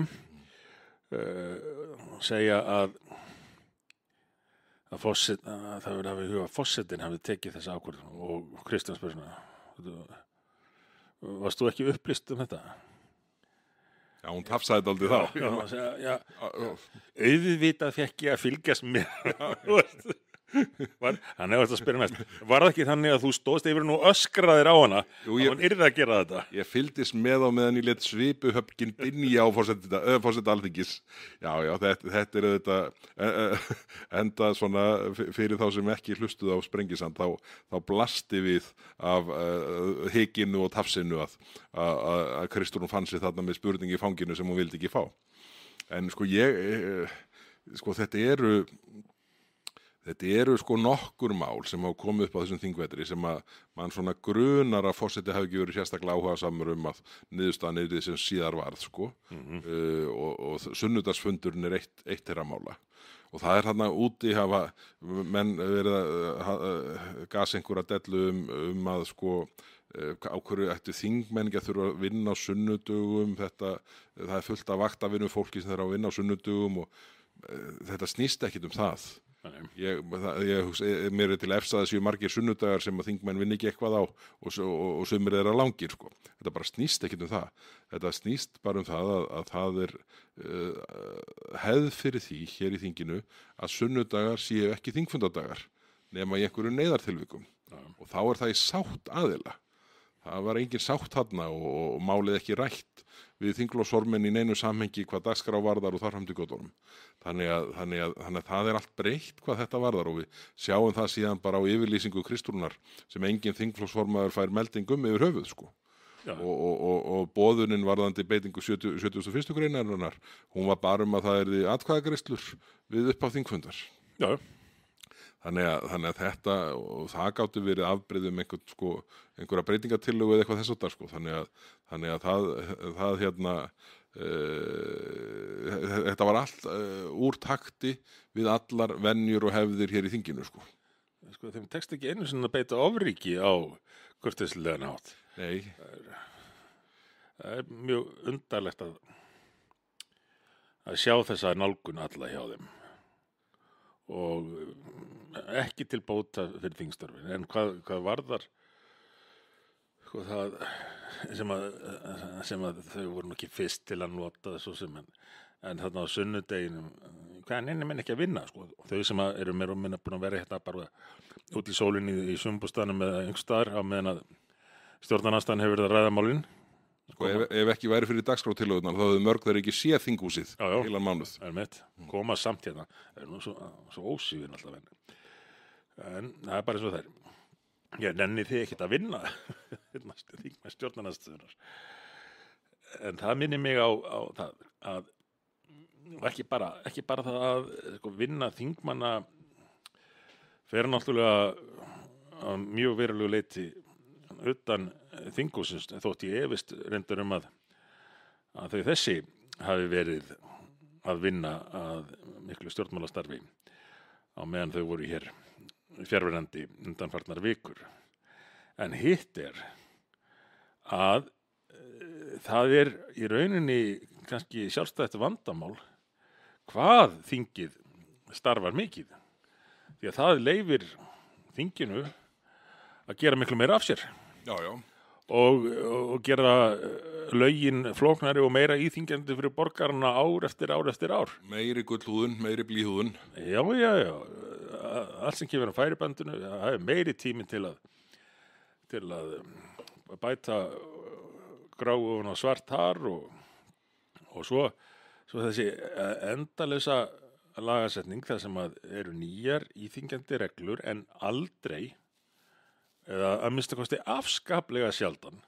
segja að það verið hafi huga forsetinn hafi tekið þessa ákvörðun og Kristján spyr svona, varst þú ekki upplýst þetta? Já, hún tafsaði dálítið þá. Já, auðvitað fékk ég að fylgjast með. Hann hefði að spyrja næst, var það ekki þannig að þú stóðst yfir og öskraðir á hana og hann yrði að gera þetta? Ég fylgdist með á meðan ég lét svipuhöfgin dynja á forseta Alþingis. Já, þetta er þetta enda svona fyrir þá sem ekki hlustuð á Sprengisand, þá blasti við af hikinu og tafsinu að Kristrún fann sig þarna með spurningi í fanginu sem hún vildi ekki fá. En sko þetta eru sko nokkur mál sem hafa komið upp á þessum þingvetri sem að mann svona grunar að forseti hafi ekki verið sérstaklega áhugasamur að niðurstaðan yrði sem síðar varð sko. Og sunnudagsfundurinn er eitt þeirra mála. Og það er þarna úti hafa menn verið að gas einhverja dellu að sko á hverju ættu þingmenn ekki að þurfa að vinna á sunnudögum, það er fullt af vaktavinnum fólki sem þeirra að vinna á sunnudögum og þetta snýst ekkit það. Mér er til efs að það séu margir sunnudagar sem að þingmenn vinni ekki eitthvað á og sumir þeirra langir sko. Þetta bara snýst ekkit það. Þetta snýst bara það að það er hefð fyrir því hér í þinginu að sunnudagar séu ekki þingfundadagar nema í einhverju neyðartilvikum. Og þá er það í sátt aðila. Það var engin sátt þarna og málið ekki rætt við þingflokksformenn í neinu samhengi hvað dagskrá varðar og þar fram til götunum. Þannig að það er allt breytt hvað þetta varðar og við sjáum það síðan bara á yfirlýsingu Kristrúnar sem engin þingflokksformaður fær melding yfir höfuð sko. Og boðunin varðandi beitingu 71. greinarinnar, hún var bara að það yrði atkvæðagreiðslur við upphaf þingfundar. Já. Þannig að þetta, og það gátu verið afbrigði einhverja breytingatillögu eða eitthvað þess að sko. Þannig að það hérna, þetta var allt úr takti við allar venjur og hefðir hér í þinginu sko. Þeim tekst ekki einu sinni að beita ofríki á kurteislegan hátt. Nei. Það er mjög undarlegt að sjá þessa nálgun alla hjá þeim. Og ekki til bóta fyrir þingstörfin, en hvað varðar sko, það sem að þau voru nú ekki fyrst til að nota þessu sem en þarna á sunnudeginum hvaðan ennum menn ekki að vinna sko. Þau sem eru meira og minna búin að vera hérna bara út í sólinni í sumbústanum eða einhvers staðar á meðan að stjórnarandstaðan hefur verið að ræða málin. Sko, ef ekki væri fyrir dagskrártillögurnar þá hefðu mörg þeir ekki séð þinghúsið heilan mánuð. Koma samt hérna. Það er nú svo ósvífin alltaf en það er bara eins og það er. Ég nenni þið ekkert að vinna þingmenn stjórnarandstaðar. En það minnir mig á það að ekki bara það að sko, vinna þingmanna fer náttúrulega að mjög verulegu leyti utan þinghússins, þótt ég efist reyndar að þau þessi hafi verið að vinna að miklu stjórnmálastarfi á meðan þau voru hér fjarverandi undanfarnar vikur. En hitt að það í rauninni kannski sjálfstætt vandamál hvað þingið starfar mikið. Því að það leyfir þinginu að gera miklu meira af sér. Já, já. Og gera lögin flóknari og meira íþyngjandi fyrir borgarana ár eftir ár eftir ár. Meiri gullhúðun, meiri blýhúðun. Já. Allt sem kemur á færibandinu, það meiri tími til að bæta gráu og svart hár og svo þessi endalausa lagasetning þar sem eru nýjar íþyngjandi reglur en aldrei eða að minnsta kosti afskaplega sjaldan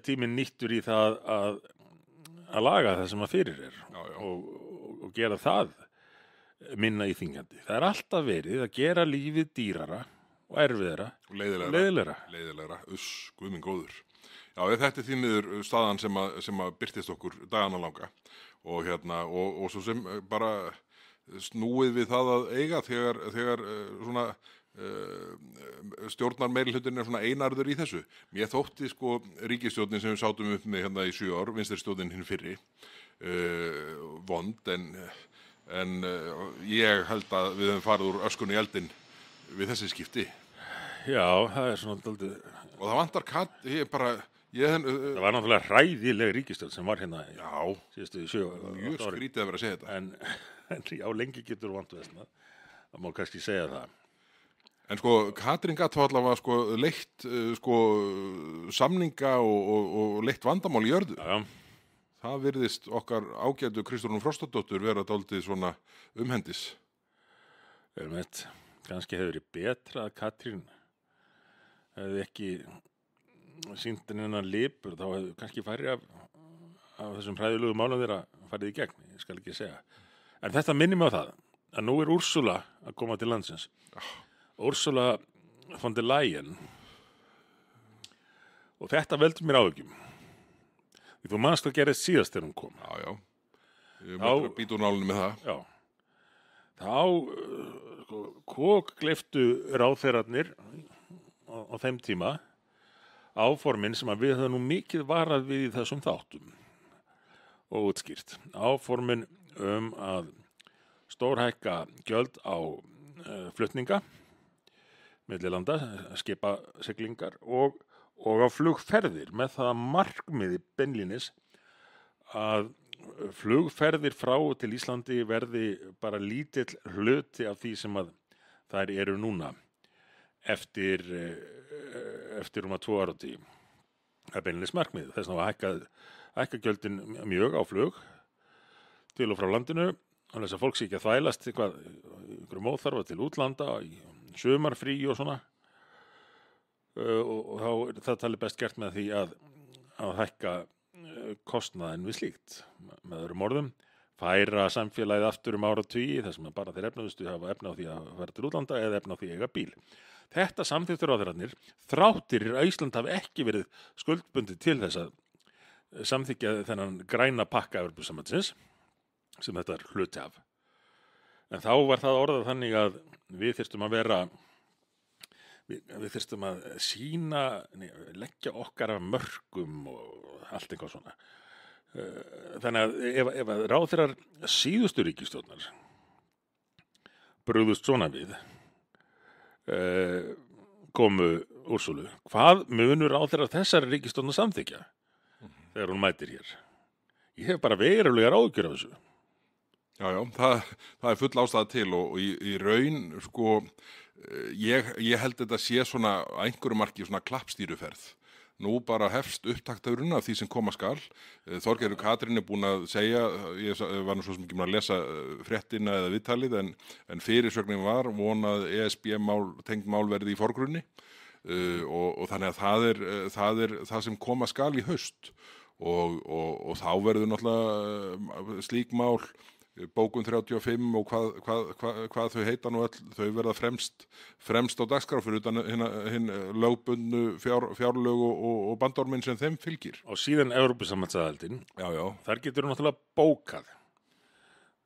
tíminn nýttur í það að laga það sem fyrir Já. Og gera það minna íþyngjandi. Það alltaf verið að gera lífið dýrara og erfiðara og leiðilegra, guð minn góður. Já, þetta því miður staðan sem að birtist okkur dagana langa og svo sem bara snúið við það að eiga þegar svona stjórnar meirihlutin svona einarður í þessu. Mér þótti ríkisstjórnin sem við sátum upp með í 7 ár, vinstristjórnin hinn fyrri, vond en ég held að við höfum farið úr öskunni í eldinn við þessi skipti. Já, það svona dálítið. Og það vantar það var náttúrulega hræðileg ríkisstjórn sem var hérna síðustu 7 ára. Mjög skrítið að vera að segja þetta. En já, lengi getur vont versnað. Það má kannski segja það. En Katrín gat allavega leitt samninga og leitt vandamál í jörðu. Já. Það virðist okkar ágætu Kristrúnu Frostadóttur vera dálítið svona umhendis. Kannski hefur verið betra að Katrín hefði ekki sýnt hennar lipur, þá hefði kannski færri af þessum hræðilegu málum þeirra farið í gegn, ég skal ekki segja. En þetta minnir mig á það að nú Úrsúla að koma til landsins. Úrsúla von der Leyen. Og þetta veldur mér áhyggjum. Því þú manst hvað gerðist síðast þegar hún kom. Já. Ég mætti að býta úr nálunni með það. Já. Þá kokgleiftu ráðherrarnir á þeim tíma áformin sem við höfum nú mikið varað við í þessum þáttum og útskýrt. Áformin að stórhækka gjöld á flutninga milli landa, skipasiglingar og á flugferðir með það markmiði beinlínis að flugferðir frá til Íslandi verði bara lítill hluti af því sem að þær eru núna eftir 2 áratugi. Það beinlínis markmið. Þess vegna var hækka gjöldin mjög á flug til og frá landinu, og þess að fólk sé ekki að þvælast einhverjum óþarfa til útlanda í sumarfrí og svona. Og þá er það talið best gert með því að hækka kostnaðinn við slíkt. Með öðrum orðum, færa samfélagið aftur áratugi þar sem bara þeir efnuðustu hafa efna á því að fara til útlanda eða efna á því að eiga bíl. Þetta samþykktu ráðherrarnir þráttir að Ísland hafi ekki verið skuldbundið til þess að samþykkja þennan græna pakka Evrópusambandsins sem þetta hluti af. En þá var það orðað þannig að við þyrstum að leggja okkar af mörkum og allt eitthvað svona. Þannig að ef að ráðherrar síðustu ríkisstjórnar brugðust svona við komu Úrsúlu, hvað munur ráðherrar þessari ríkisstjórnar samþykkja þegar hún mætir hér? Ég hef bara verulegar áhyggjur af þessu. Já, það er full ástæða til og í raun, ég held þetta sé svona að einhverju marki svona klappstýruferð. Nú bara hefst upptakturinn af því sem koma skal. Þorgerður Katrín búin að segja, ég var nú svo sem ekki að lesa fréttina eða viðtalið, en fyrirsögnin var vonað tengd mál verði í forgrunni og þannig að það er það sem koma skal í haust og þá verður náttúrulega slík mál bókun 35 og hvað þau heita nú öll, þau verða fremst á dagskrá fyrir utan hinn lögbundnu fjárlög og bandorminn sem þeim fylgir. Og síðan Evrópusambandsaðildin, Já, já. þar getur náttúrulega bókað.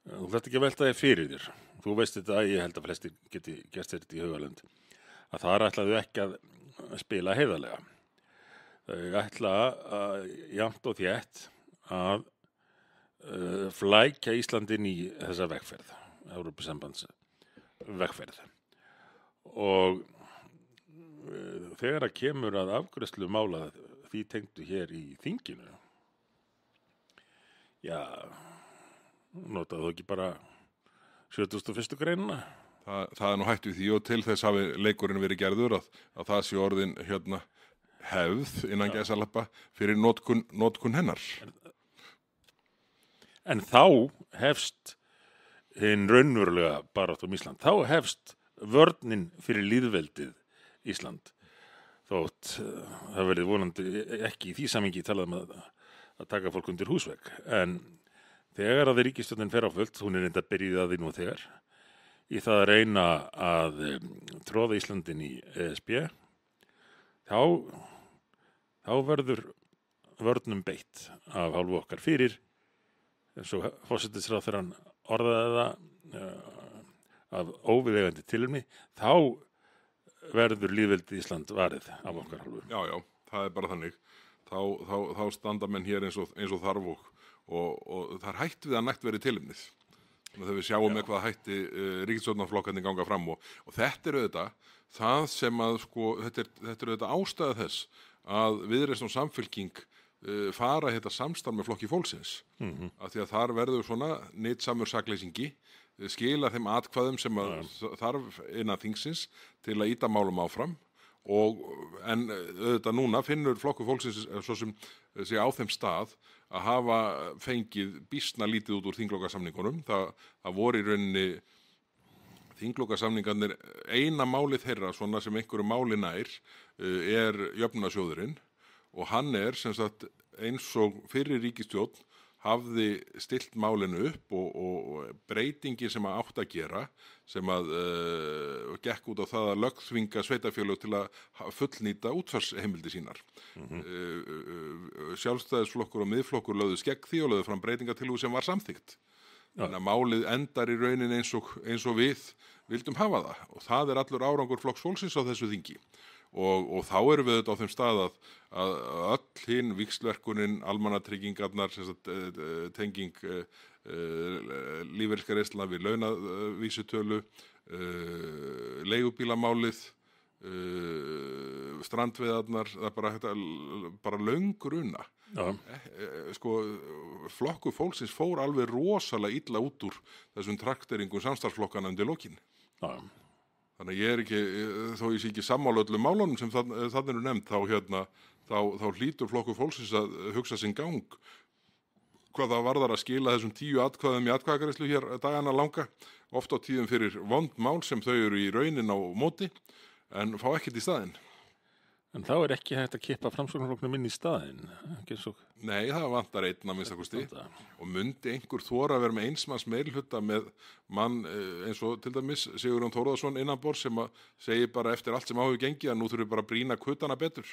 Þú þarft ekki að velta þig fyrir þér. Þú veist þetta, ég held að flestir geti gert þetta í hugalönd, að þar ætlaðu ekki að spila heiðarlega. Þau ætla að jafnt og þétt að flækja Íslandin í þessa vegferð, Evrópusambands vegferð. Og þegar að kemur að afgreiðslu mála því tengdu hér í þinginu, já, notaðu þú ekki bara 71. greinina? Það er nú hætt við því og til þess hafi leikurinn verið gerður að það sé orðin hefð innan gæsalappa fyrir notkun hennar. En þá hefst hinn raunverulega baráttu Ísland. Þá hefst vörnin fyrir lýðveldið Ísland. Þótt það verið vonandi ekki í því samhengi talað að taka fólk undir húsvegg. En þegar að ríkisstjórnin fer á fullt, hún er enda byrjuð að því nú þegar, í það að reyna að tróða Íslandin í ESB, þá verður vörnum beitt af hálfu okkar fyrir, eins og forsætisráðherrann orðaði það af óviðeigandi tilefni, þá verður lýðveldið Ísland varið af okkar hálfu. Já, já, það er bara þannig. Þá standa menn hér eins og þarf og það er hætt við að nægt verið tilefnið. Þegar við sjáum með hvað hætti ríkisstjórnarflokkarnir ganga fram og þetta er auðvitað það sem að þetta er auðvitað ástæða þess að Viðreisn og Samfylking fara þetta samstarf með Flokki fólksins. Af því að þar verður svona nytsamur sakleysingi, skila þeim atkvæðum sem þarf innan þingsins til að ýta málum áfram. En auðvitað núna finnur Flokkur fólksins svo sem sig á þeim stað að hafa fengið býsna lítið út úr þinglokasamningunum. Það voru í rauninni þinglokasamningarnir, eina málið þeirra svona sem einhverju máli nær er jöfnunarsjóðurinn og hann er sem sagt eins og fyrir ríkisstjórn hafði stillt málinu upp og breytingin sem átt að gera sem gekk út á það að lögþvinga sveitarfélög til að fullnýta útfarsheimildir sínar. Sjálfstæðisflokkur og Miðflokkur lögðu gegn því og lögðu fram breytingatillögu sem var samþykkt. Þannig að málið endar í rauninni eins og við vildum hafa það og það er allur árangur Flokks fólksins á þessu þingi. Og þá erum við auðvitað á þeim stað að öll hinn víxlverkunin, almannatryggingarnar, tenging lífeyrisgreiðslna við launavísitölu, leigubílamálið, strandveiðarnar, það er bara löng runa. Flokkur fólksins fór alveg rosalega illa út úr þessum trakteringum samstarfsflokkana undir lokin. Já. Þannig að ég er ekki, þó ég sé ekki sammála öllum málunum sem þannig eru nefnd, þá hlýtur Flokkur fólksins að hugsa sinn gang. Hvað það varðar að skila þessum 10 atkvæðum í atkvæðagreiðslu hér dagana langa, oft á tíðum fyrir vond mál sem þau eru í raunin á móti, en fá ekkert í staðinn. En þá er ekki hægt að kippa Framsóknarflokknum inn í staðinn. Nei, það vantar einn að minnsta kosti. Og mundi einhver þora að vera með einsmanns meirihluta með mann eins og til dæmis Sigurjón Þórðarson innanborðs sem að segir bara eftir allt sem á hefur gengið að nú þurfum bara að brýna kuttana betur.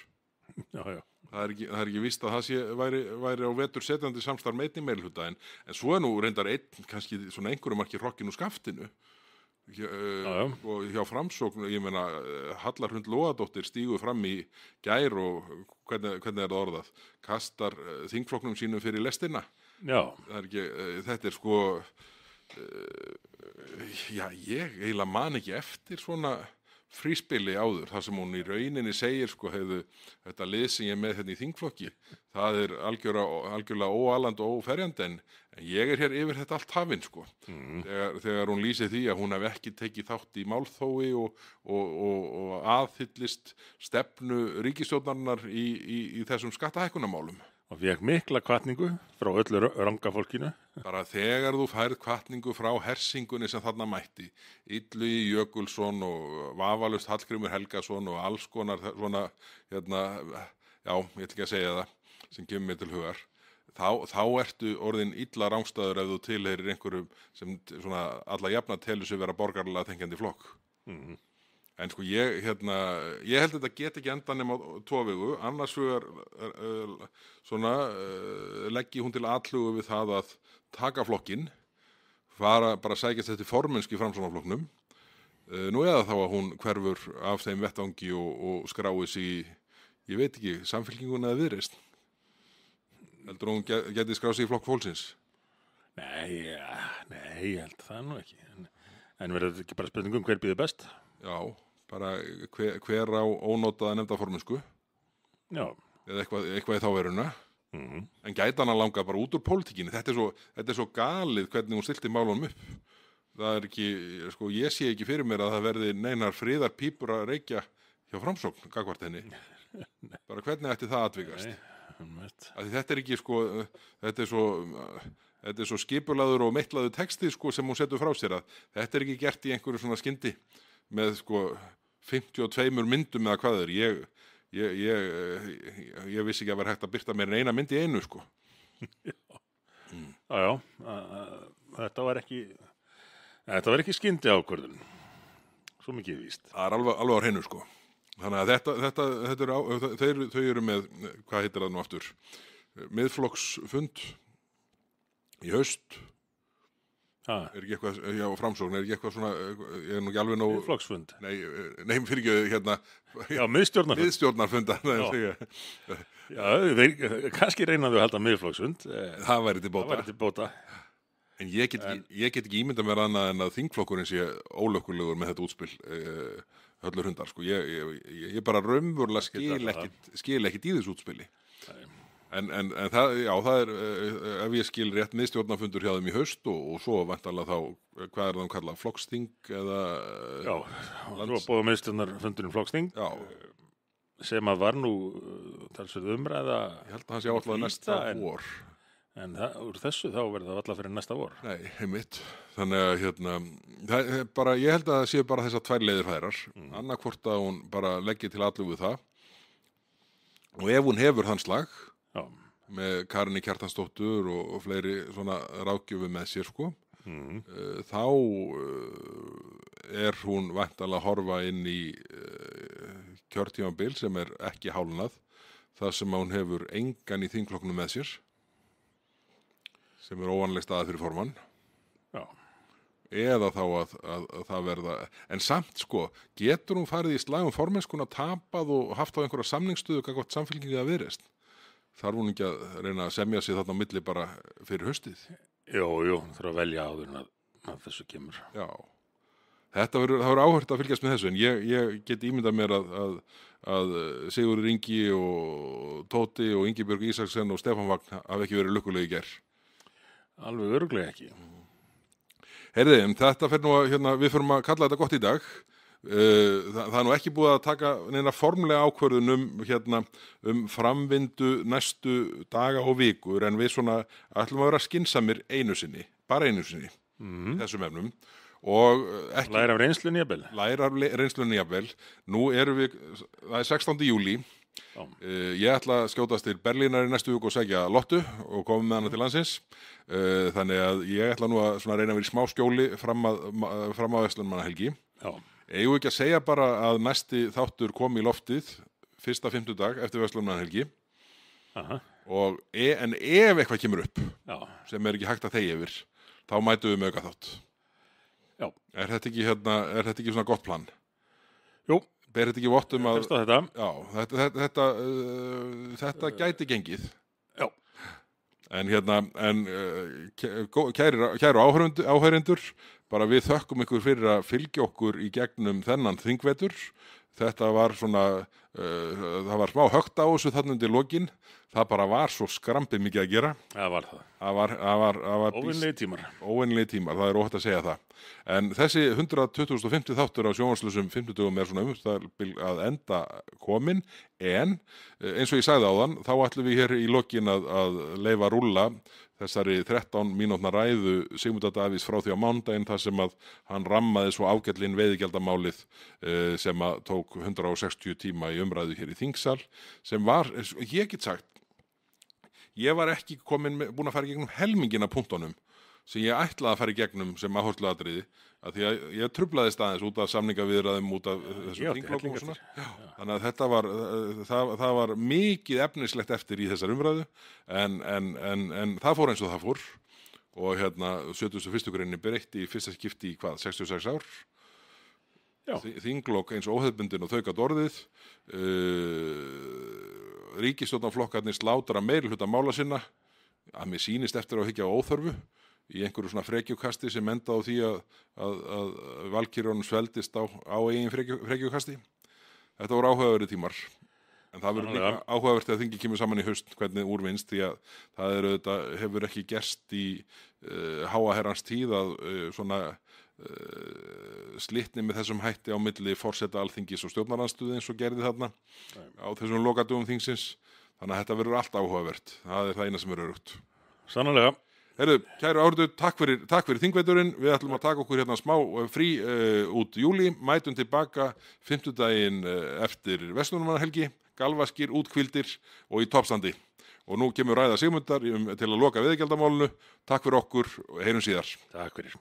Já. Það er ekki víst að það væri á vetur setjandi samstarf með einni meirihluta en svo er nú reyndar einn kannski svona einhverjum marki hrokkin úr skaftinu. Og hjá Framsókn, ég meina Halla Hrund Logadóttir stígur fram í gær og hvernig er það orðað, kastar þingflokknum sínum fyrir lestina. Já. Þetta er ég eiginlega man ekki eftir svona fríspili áður, það sem hún í rauninni segir þetta lið sem ég er með hérna í þingflokki, það er algjörlega óalandi og óferjandi en ég er hér yfir þetta allt hafinn þegar hún lýsir því að hún hef ekki tekið þátt í málþófi og aðhyllist stefnu ríkisstjórnarinnar í þessum skattahækkunarmálum. Og fékk mikla hvatningu frá öllu rangafólkinu. Bara þegar þú færð hvatningu frá hersingunni sem þarna mætti, Illugi Jökulsson og vafalaust Hallgrímur Helgason og alls konar svona, já, ég ætla ekki að segja það, sem kemur mér til hugar. þá ertu orðin illa rangstæður ef þú tilheyrir einhverjum sem svona alla jafna telur sig vera borgarlega þengjandi flokk. En sko ég held að þetta get ekki enda nema á tvo vegu. Annars vegar leggi hún til atlögu við það að taka flokkinn, fara bara að sækjast eftir formennsku í Framsóknarflokknum. Nú eða þá að hún hverfur af þeim vettvangi og skrái sig í, ég veit ekki, Samfylkinguna eða Viðreisn. Heldur hún geti skráð sig í Flokk fólksins? Nei, ég held það nú ekki. En verður þetta ekki bara spurning hver býður best? Já, bara hver á ónotaða nefndarformennsku. Já. Eða eitthvað í þá veruna. En gæti hann að langa bara út úr pólitíkinni. Þetta er svo galið hvernig hún stilti málunum upp. Það er ekki, sko, ég sé ekki fyrir mér að það verði neinar friðar pípur að reykja hjá Framsókn gagnvart henni. Bara hvernig ætti það atvikast? Þetta er ekki, sko, þetta er svo skipulaður og meitlaður texti, sko, sem hún setur frá sér að þetta er ekki gert í einhverju svona skyndi með, sko, 52 myndum eða hvað er. Ég vissi ekki að vera hægt að birta meir en eina mynd í einu, sko. Já, þetta var ekki skyndi ákvörðun. Svo mikið víst. Það er alveg á hreinu, sko. Þannig að þau eru með, hvað heitir það nú aftur, miðflokksfund í haust. Er ekki eitthvað, já, Framsókn, er ekki eitthvað svona, ég er nú ekki alveg nóg... Miðflokksfund? Nei, fyrir ekki hérna... Já, miðstjórnarfund. Miðstjórnarfunda, Já, þeir kannski reynaðu að halda miðflokksfund. Það væri til bóta. Það væri til bóta. En ég get ekki ímyndað mér annað en að þingflokkurinn sé ólökkulegur með þetta útspil höllur hundar, sko. Ég bara raunverulega skil ekkit í þessu útspili. En það, já, það er, ef ég skil rétt, miðstjórnarfundur hjá þeim í haust og svo væntanlega þá, hvað er það kallað, flokksþing eða... Já, og svo bóða miðstjórnarfundurinn flokksþing. Já. Sem að var nú talsverð umræða. Ég held að hann sé átlað næsta vor. En úr þessu þá verður það alla fyrir næsta vor. Nei, einmitt. Þannig að ég held að það séu bara þessar tvær leiðir færar. Annarkvort að hún bara leggi til atlögu það. Og ef hún hefur þann slag, með Karinni Kjartansdóttur og fleiri svona ráðgjöfu með sér, sko, þá er hún væntanlega að horfa inn í kjörtímabil sem er ekki hálnað, það sem hún hefur engan í þingflokknum með sér, sem er óvanleg staða fyrir formann. Já. Eða þá að það verða, en samt, sko, getur hún farið í slag formennskuna, tapað og haft á einhverja samningsstöðu gagnvart Samfylkingu eða Viðreisn? Þarf hún ekki að reyna að semja sig þarna á milli bara fyrir haustið? Jú, þarf að velja áður en að þessu kemur. Já. Það verður áhört að fylgjast með þessu, en ég get ímyndað mér að Sigurður Ingi og Tóti og Ingibjörg Ísaksen og Stefán Vagn hafi ekki verið lukkulegi í gær. Alveg örugglega ekki. Heyrðu, þetta fer nú að, við förum að kalla þetta gott í dag. Það er nú ekki búið að taka neina formlega ákvörðun um framvindu næstu daga og vikur, en við svona ætlum að vera skynsamir bara einu sinni, þessum efnum. Og ekki... Læra af reynslunni jafnvel. Læra af reynslunni jafnvel. Nú erum við, það er 16. júlí. Ég ætla að skjótast til Berlínar í næstu viku og segja lottu og koma með hana til landsins. Þannig að ég ætla nú að reyna að vera í smá skjóli fram að Verslunarmannahelgi. Já. Eigum við ekki að segja bara að næsti þáttur kom í loftið fyrsta fimmtudag eftir Verslunarmannahelgi. En ef eitthvað kemur upp, sem er ekki hægt að þegja yfir, þá mætum við með auka þátt. Já. Er þetta ekki svona gott plan? Jú. Ber þetta ekki vott um að... Þetta. Já, þetta gæti gengið. Já. En kæru áheyrendur, bara við þökkum ykkur fyrir að fylgja okkur í gegnum þennan þingvetur. Þetta var svona, það var smá högt á þessu þarna undir lokin. Það bara var svo skrampið mikið að gera. Það var það. Það var óvenjulegir tímar. Óvenjulegir tímar, það er óhætt að segja það. En þessi 125. þáttur á sjónvarpslausum fimmtudögum er svona að enda komin, en eins og ég sagði áðan, þá ætlum við hér í lokin að leyfa rúlla þessari 13 mínútna ræðu Sigmundar Davíðs frá því á mánudaginn, þar sem að hann rammaði svo ágætlinn veiðigjaldamálið sem að tók 160 tíma í umræðu hér í þingsal, sem var, ég get sagt, ég var ekki búinn að fara í gegnum helmingina punktunum sem ég ætlaði að fara í gegnum sem áhersluatriði, af því að ég truflaðist aðeins út af samningaviðræðum, út af þessu þinglokum og svona. Þannig að þetta var, það var mikið efnislegt eftir í þessar umræðu, en það fór eins og það fór, og 71. greininni breytti í fyrsta skipti í 66 ár. Þinglok eins og óhefðbundin og þau gat orðið. Ríkisstjórnarflokkarnir slátra meirihluta mála sinna, að mér sýnist eftir að hyggja á óþörfu, í einhverju svona frekjukasti sem enda á því að Valkyrjónum sveldist á eigin frekjukasti. Þetta voru áhugaverðir tímar. En það verður líka áhugavert að þingið kemur saman í haust hvernig úrvinnst, því að það hefur ekki gerst í háa herrans tíð að svona slitni með þessum hætti á milli forseta Alþingis og stjórnarandstöðu eins og gerði þarna á þessum lokadögum þingsins. Þannig að þetta verður allt áhugavert. Það það eina sem er öruggt. Sannarlega. Heyrðu, kæru áhorfendur, takk fyrir þingveturinn. Við ætlum að taka okkur smá frí út júlí, mætum tilbaka fimmtudaginn eftir verslunarmannahelgi, galvaskir, útkvildir og í toppstandi. Og nú kemur ræða Sigmundar til að loka veiðigjaldamálinu. Takk fyrir okkur og heyrum síðar. Takk fyrir.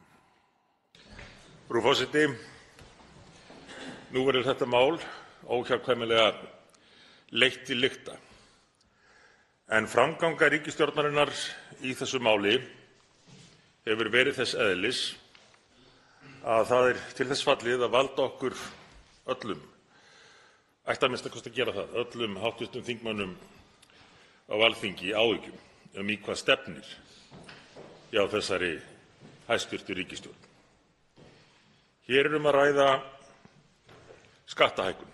Frú forseti, nú verður þetta mál óhjákvæmilega leitt til lykta. En framganga ríkisstjórnarinnar í þessu máli hefur verið þess eðlis að það er til þess fallið að valda okkur öllum, ætti að minnsta kosti að gera það, öllum háttvirtum þingmönnum á Alþingi áhyggjum í hvað stefnir hjá þessari hæstvirtu ríkisstjórn. Hér er að ræða skattahækkun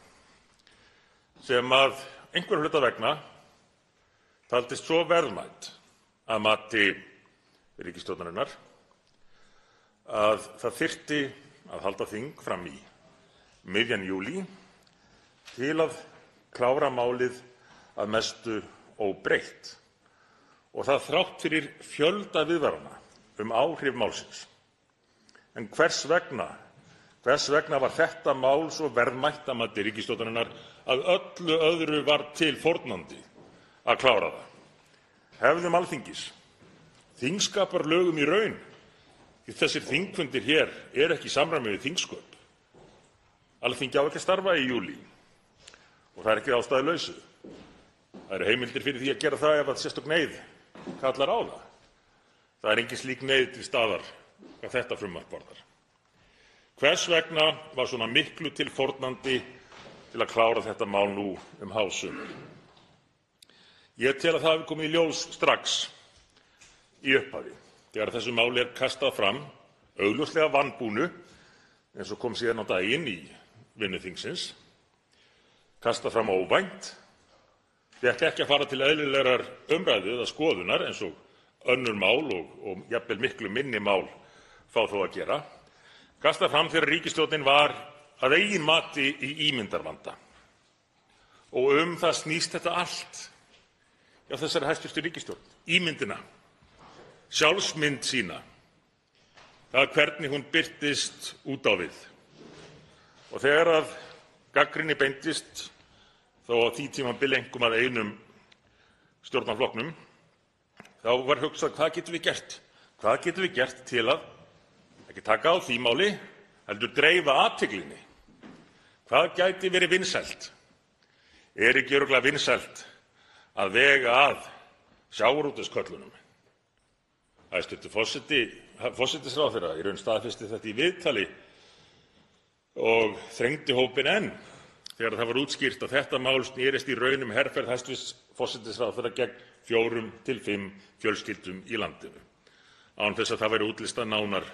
sem að einhverra hluta vegna taldist svo verðmæt að mati ríkisstjórnarinnar að það þyrfti að halda þing fram í miðjan júlí til að klára málið að mestu óbreytt, og það þrátt fyrir fjölda viðvarana áhrif málsins. En hvers vegna var þetta mál svo verðmætt að mati ríkisstjórnarinnar að öllu öðru var til fórnandi að klára það? Hefðum Alþingis, þingskapalögum í raun, því þessir þingfundir hér eru ekki í samræmi við þingsköp. Alþingi á ekki að starfa í júlí og það er ekki ástæðulausu. Það eru heimildir fyrir því að gera það ef að sérstök neyð kallar á það. Það er engin slík neyð til staðar hvað þetta frumvarp varðar. Hvers vegna var svona miklu til fórnandi til að klára þetta mál nú hásumar? Ég tel að það hafi komið í ljós strax í upphafi þegar þessu máli kastað fram, augljóslega vanbúnu, eins og kom síðan á daginn í vinnu þingsins, kastað fram óvænt, fékk ekki að fara til eðlilegrar umræðu eða skoðunar eins og önnur mál og jafnvel miklu minni mál fá þó að gera, kastað fram þegar ríkisstjórnin var að eigin mati í ímyndarvanda. Og það snýst þetta allt hjá þessari hæstvirtu ríkisstjórn, ímyndina, sjálfsmynd sína, það hvernig hún birtist út á við. Og þegar að gagnrýni beindist, þó á því tímabili einkum að einum stjórnarflokknum, þá var hugsað, hvað getum við gert? Hvað getum við gert til að ekki taka á því máli, heldur dreifa athyglinni? Hvað gæti verið vinsælt? Er ekki örugglega vinsælt að vega að sjávarútvegsköllunum? Hæstvirtur forsætisráðherra í raun staðfesti þetta í viðtali og þrengdi hópinn enn þegar það var útskýrt að þetta mál snerist í raun herferð hæstvirts forsætisráðherra gegn 4 til 5 fjölskyldum í landinu, án þess að það væri útlistað nánar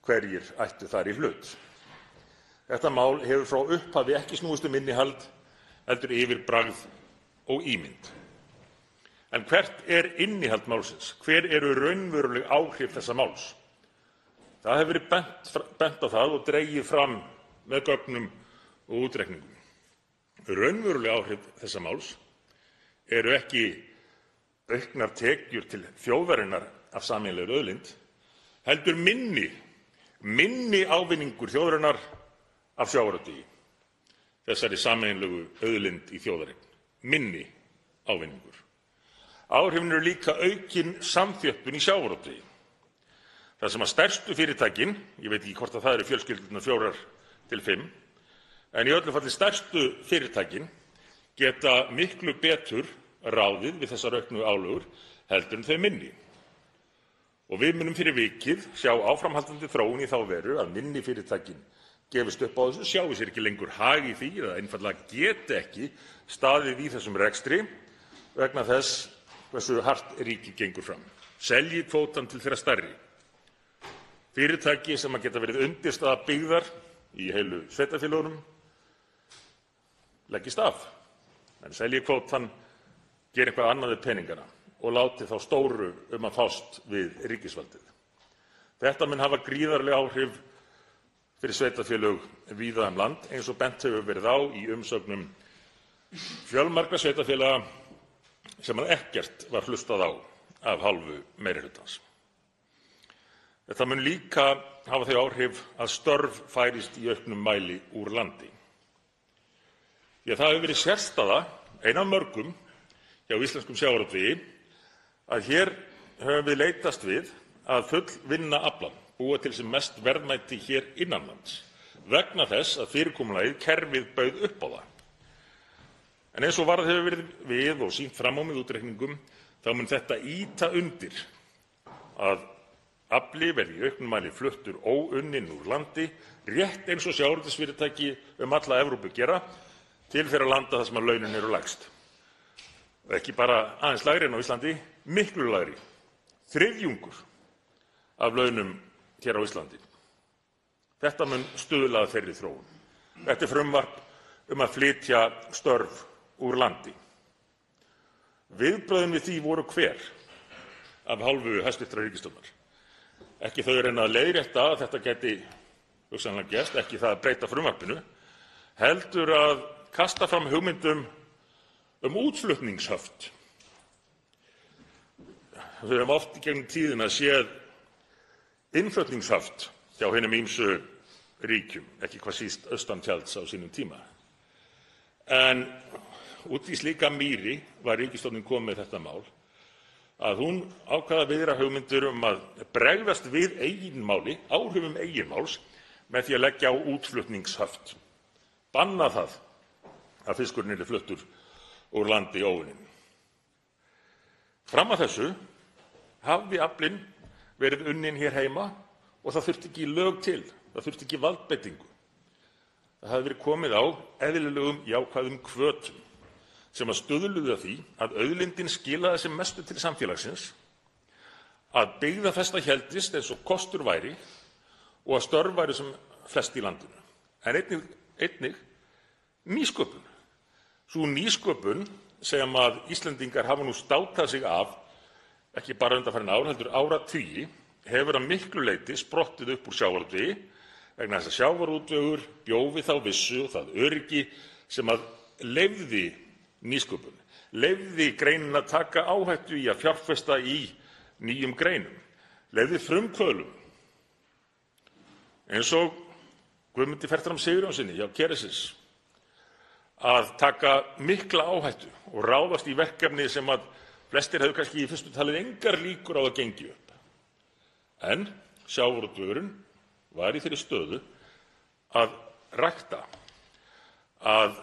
hverjir ættu þar í hlut. Þetta mál hefur frá upphafi ekki snúist innihald, heldur yfirbragð og ímynd. En hvert er innihald málsins? Hver eru raunveruleg áhrif þessa máls? Það hefur verið bent á það og dregið fram með gögnum og útreikningum. Raunveruleg áhrif þessa máls eru ekki auknar tekjur til þjóðarinnar af sameiginlegri auðlind, heldur minni ávinningur þjóðarinnar af sjávarútvegi, þessari sameiginlegu auðlind í þjóðareign, minni ávinningur. Áhrifin eru líka aukin samþjöppun í sjávarútvegi. Það sem að stærstu fyrirtækin, ég veit ekki hvort að það eru fjölskyldurnar 4 til 5, en í öllu falli stærstu fyrirtækin geta miklu betur ráðið við þessar auknu álögur heldur en þau minni. Og við munum fyrir vikið sjá áframhaldandi þróun í þá veru að minni fyrirtækin gefist upp á þessu, sjái sér ekki lengur hag í því eða einfaldlega geti ekki staðið í þessum rekstri vegna þess hversu hart ríkið gengur fram. Selji kvótann til þeirra stærri. Fyrirtæki sem að geta verið undirstaða byggðar í heilu sveitarfélögunum leggist af. En selji kvótann, geri eitthvað annað við peningana og láti þá stóru að fást við ríkisvaldið. Þetta mun hafa gríðarleg áhrif fyrir sveitarfélög víða um land eins og bent hefur verið á í umsögnum fjölmargra sveitarfélaga sem að ekkert var hlustað á af hálfu meirihlutans. Þetta mun líka hafa þau áhrif að störf færist í auknum mæli úr landi. Því að það hefur verið sérstaða, ein af mörgum hjá íslenskum sjávarútvegi, að hér höfum við leitast við að fullvinna aflann, búa til sem mest verðmæti hér innanlands vegna þess að fyrirkomulagið kerfið bauð upp á það. En eins og varð hefur verið við og sýnt fram á með útreikningum, þá mun þetta ýta undir að afli verði í auknum mæli fluttur óunninn úr landi, rétt eins og sjávarútvegsfyrirtæki alla Evrópu gera, til þeirra landa þar sem að launin eru lægst. Og ekki bara aðeins lægri en á Íslandi, miklu lægri, 3/4 af launum hér á Íslandi. Þetta mun stuðla að þeirri þróun. Þetta er frumvarp að flytja störf úr landi. Viðbrögðin við því voru hver af hálfu hæstvirtrar ríkisstjórnar? Ekki þau reyna að leiðrétta að þetta gæti hugsanlega gerst, ekki það að breyta frumvarpinu, heldur að kasta fram hugmyndum útflutningshöft. Við höfum oft í gegnum tíðina séð innflutningshöft hjá hinum ýmsu ríkjum, ekki hvað síst austan tjalds á sínum tíma. En út í slíka mýri var ríkisstjórnin komin með þetta mál að hún ákvað að viðra hugmyndir að bregðast við eigin máli, áhrifum eigin máls, með því að leggja á útflutningshöft. Banna það að fiskurinn yrði fluttur úr landi óunninn. Fram að þessu hafði aflinn verið unninn hér heima og það þurfti ekki lög til, það þurfti ekki valdbeitingu. Það hafði verið komið á eðlilegum jákvæðum hvötum sem að stuðluðu að því að auðlindin skilaði sem mestu til samfélagsins, að byggðafesta héldist eins og kostur væri og að störf væru sem flest í landinu. En einnig nýsköpun. Sú nýsköpun sem að Íslendingar hafa nú státað sig af, ekki bara undanfarin ár, heldur áratugi, hefur að miklu leyti sprottið upp úr sjávarútvegi vegna þess að sjávarútvegur bjó við þá vissu og það öryggi sem að leyfði nýsköpun, leyfði greinin að taka áhættu í að fjárfesta í nýjum greinum, leyfði frumkvöðlum eins og Guðmundi Fertram Sigurjónssyni hjá Kerecis að taka mikla áhættu og ráðast í verkefni sem að flestir hefðu kannski í fyrstu talið engar líkur á að gengi upp. En sjávarútvegurinn var í þeirri stöðu að rækta, að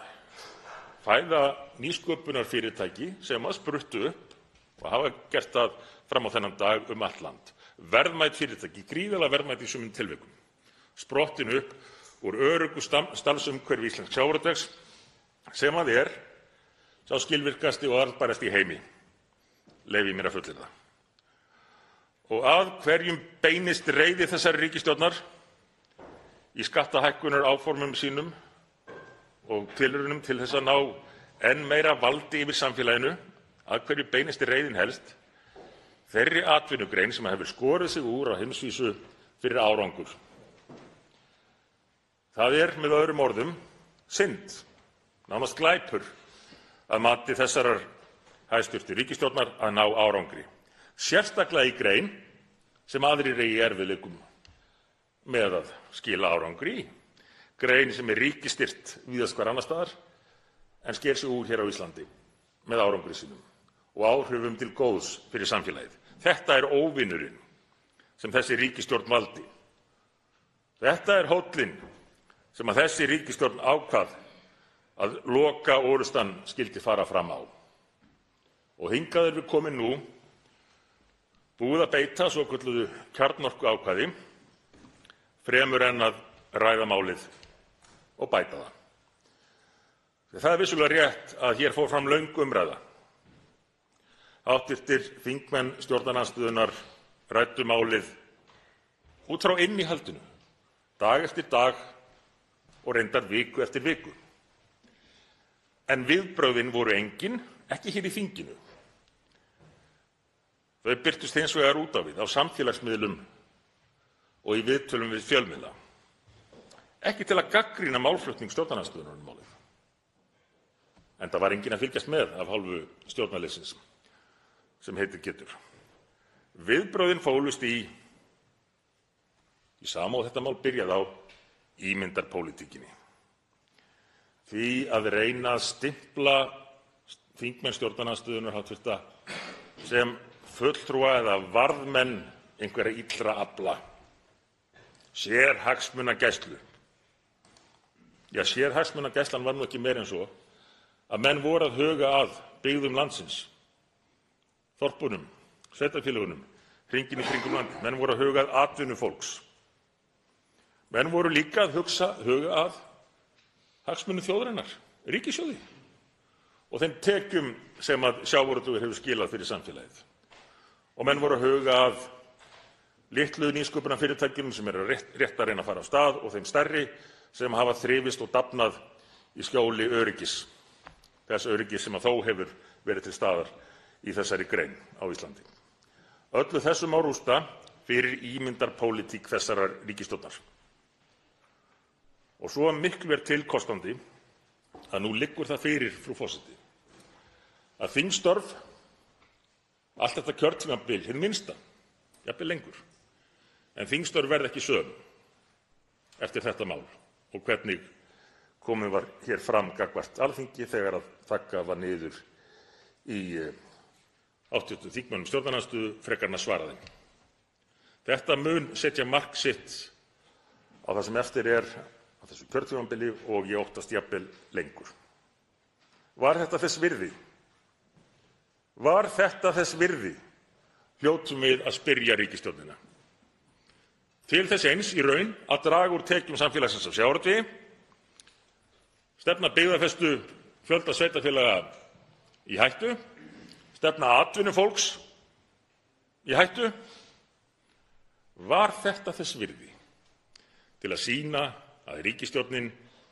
fæða nýsköpunarfyrirtæki sem að spruttu upp og hafa gert það fram á þennan dag allt land. Verðmæt fyrirtæki, gríðarlega verðmæt í sumum tilvikum, sprottin upp úr öruggu starfsumhverfi íslensks sjávarútvegs sem að er sá skilvirkasti og arðbærasti í heimi, leyfi ég mér að fullyrða. Og að hverjum beinist reiði þessari ríkisstjórnar í skattahækkunar áformum sínum og tilraunum til þess að ná enn meira valdi yfir samfélaginu, að hverju beinist reiðin helst? Þeirri atvinnugrein sem hefur skorið sig úr á heimsvísu fyrir árangur. Það er með öðrum orðum synd, nánast glæpur, að mati þessarar hæstvirtu ríkisstjórnar að ná árangri. Sérstaklega í grein sem aðrir eigi erfiðleikum með að skila árangri í. Grein sem er ríkisstyrt víðast hvar annars staðar en sker sig úr hér á Íslandi með árangri sínum og áhrifum til góðs fyrir samfélagið. Þetta er óvinurinn sem þessi ríkisstjórn valdi. Þetta er hóllinn sem að þessi ríkisstjórn ákvað að lokaorustan skyldi fara fram á. Og hingað við komin nú, búið að beita svokölluðu kjarnorkuákvæði fremur en að ræða málið og bæta það. Það er vissulega rétt að hér fór fram löng umræða. Hv. þingmenn stjórnarandstöðunnar ræddu málið út frá innihaldinu, dag eftir dag og reyndar viku eftir viku. En viðbrögðin voru engin, ekki hér í þinginu. Þau birtust hins vegar út á við, á samfélagsmiðlum og í viðtölum við fjölmiðla. Ekki til að gagnrýna málflutning stjórnarandstöðunnar um málið. Enda var enginn að fylgjast með af hálfu stjórnarliðsins sem heitið getur. Viðbrögðin fólust í sama og þetta mál byrjaði á ímyndarpólitíkinni. Því að reyna að stimpla þingmenn stjórnarandstöðunnar hv. sem fulltrúa eða varðmenn einhverra illra afla, sérhagsmunagæslu. Ja, sérhagsmunagæslan var nú ekki meira en svo að menn voru að huga að byggðum landsins, þorpunum, sveitarfélögunum, hringinn í kringum landið. Menn voru að huga að atvinnu fólks. Menn voru líka að huga að hagsmunum þjóðarinnar, ríkissjóði, og þeim tekjum sem að sjávarútvegur hefur skilað fyrir samfélagið. Og menn voru að huga að litlu nýsköpunarfyrirtækjum sem eru rétt að reyna að fara af stað og þeim stærri sem hafa þrifist og dafnað í skjóli öryggis, þess öryggis sem að þó hefur verið til staðar í þessari grein á Íslandi. Öllu þessu má rústa fyrir ímyndarpólitík þessarar ríkisstjórnar. Og svo miklu er tilkostandi að nú liggur það fyrir, frú forseti, að þingstörf allt þetta kjörtímabil, hið minnsta, jafnvel lengur, en þingstörf verða ekki söm eftir þetta mál og hvernig komið var hér fram gagnvart Alþingi þegar að þagga var niður í 80 þingmönnum stjórnarandstöðu frekar en að svara þeim. Þetta mun setja mark sitt á það sem eftir er á þessu kjörtímabili og ég óttast jafnvel lengur. Var þetta þess virði? Var þetta þess virði? Hljótum við að spyrja ríkisstjórnina. Til þess eins í raun að draga úr tekjum samfélagsins af sjávarútvegi, stefna byggðafestu fjölda sveitarfélaga í hættu, stefna atvinnu fólks í hættu. Var þetta þess virði til að sýna að ríkisstjórnin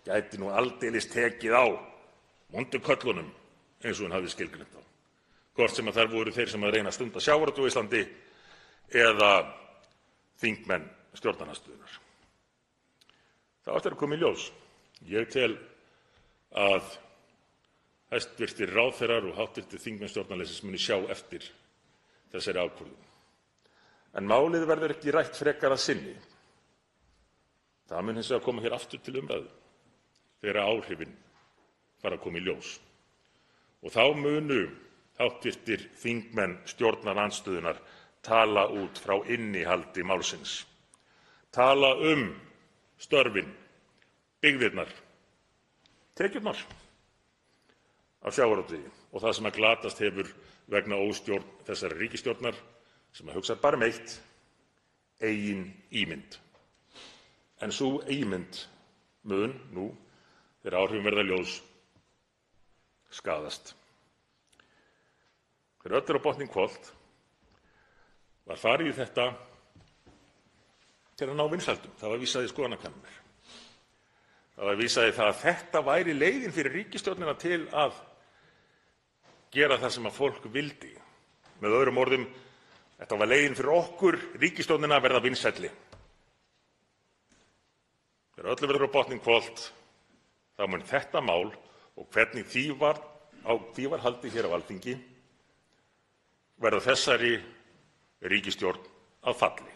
gæti nú aldeilis tekið á vondu köllunum eins og hún hafði skilgreint á, hvort sem að þær voru þeir sem að reyna að stunda sjávarútveg á Íslandi eða þingmenn stjórnarandstöðunnar? Það á eftir að koma í ljós. Ég tel að hæstvirtir ráðherrar og hv. þingmenn stjórnarliðsins muni sjá eftir þessari ákvörðun. En málið verður ekki rætt frekar að sinni. Það mun hins vegar koma hér aftur til umræðu þegar áhrifin fara að koma í ljós. Og þá munu hv. þingmenn stjórnarandstöðunnar tala út frá innihaldi málsins, tala störfin, byggðirnar, tekjurnar af sjávarútvegi og það sem að glatast hefur vegna óstjórn þessarar ríkisstjórnar sem að hugsa bara um eitt, eigin ímynd. En sú ímynd mun nú, þegar áhrifin verða ljós, skaðast. Þegar öll er á botninn hvolft var farið í þetta til að ná vinsældum. Það var vísað í skoðanakannanir. Það var vísað í það að þetta væri leiðin fyrir ríkisstjórnina til að gera það sem að fólk vildi. Með öðrum orðum, þetta var leiðin fyrir okkur, ríkisstjórnina, að verða vinsælli. Þegar öllu verður á botninn hvolft, þá mun þetta mál og hvernig því var haldið hér á Alþingi verða þessari ríkisstjórn að falli.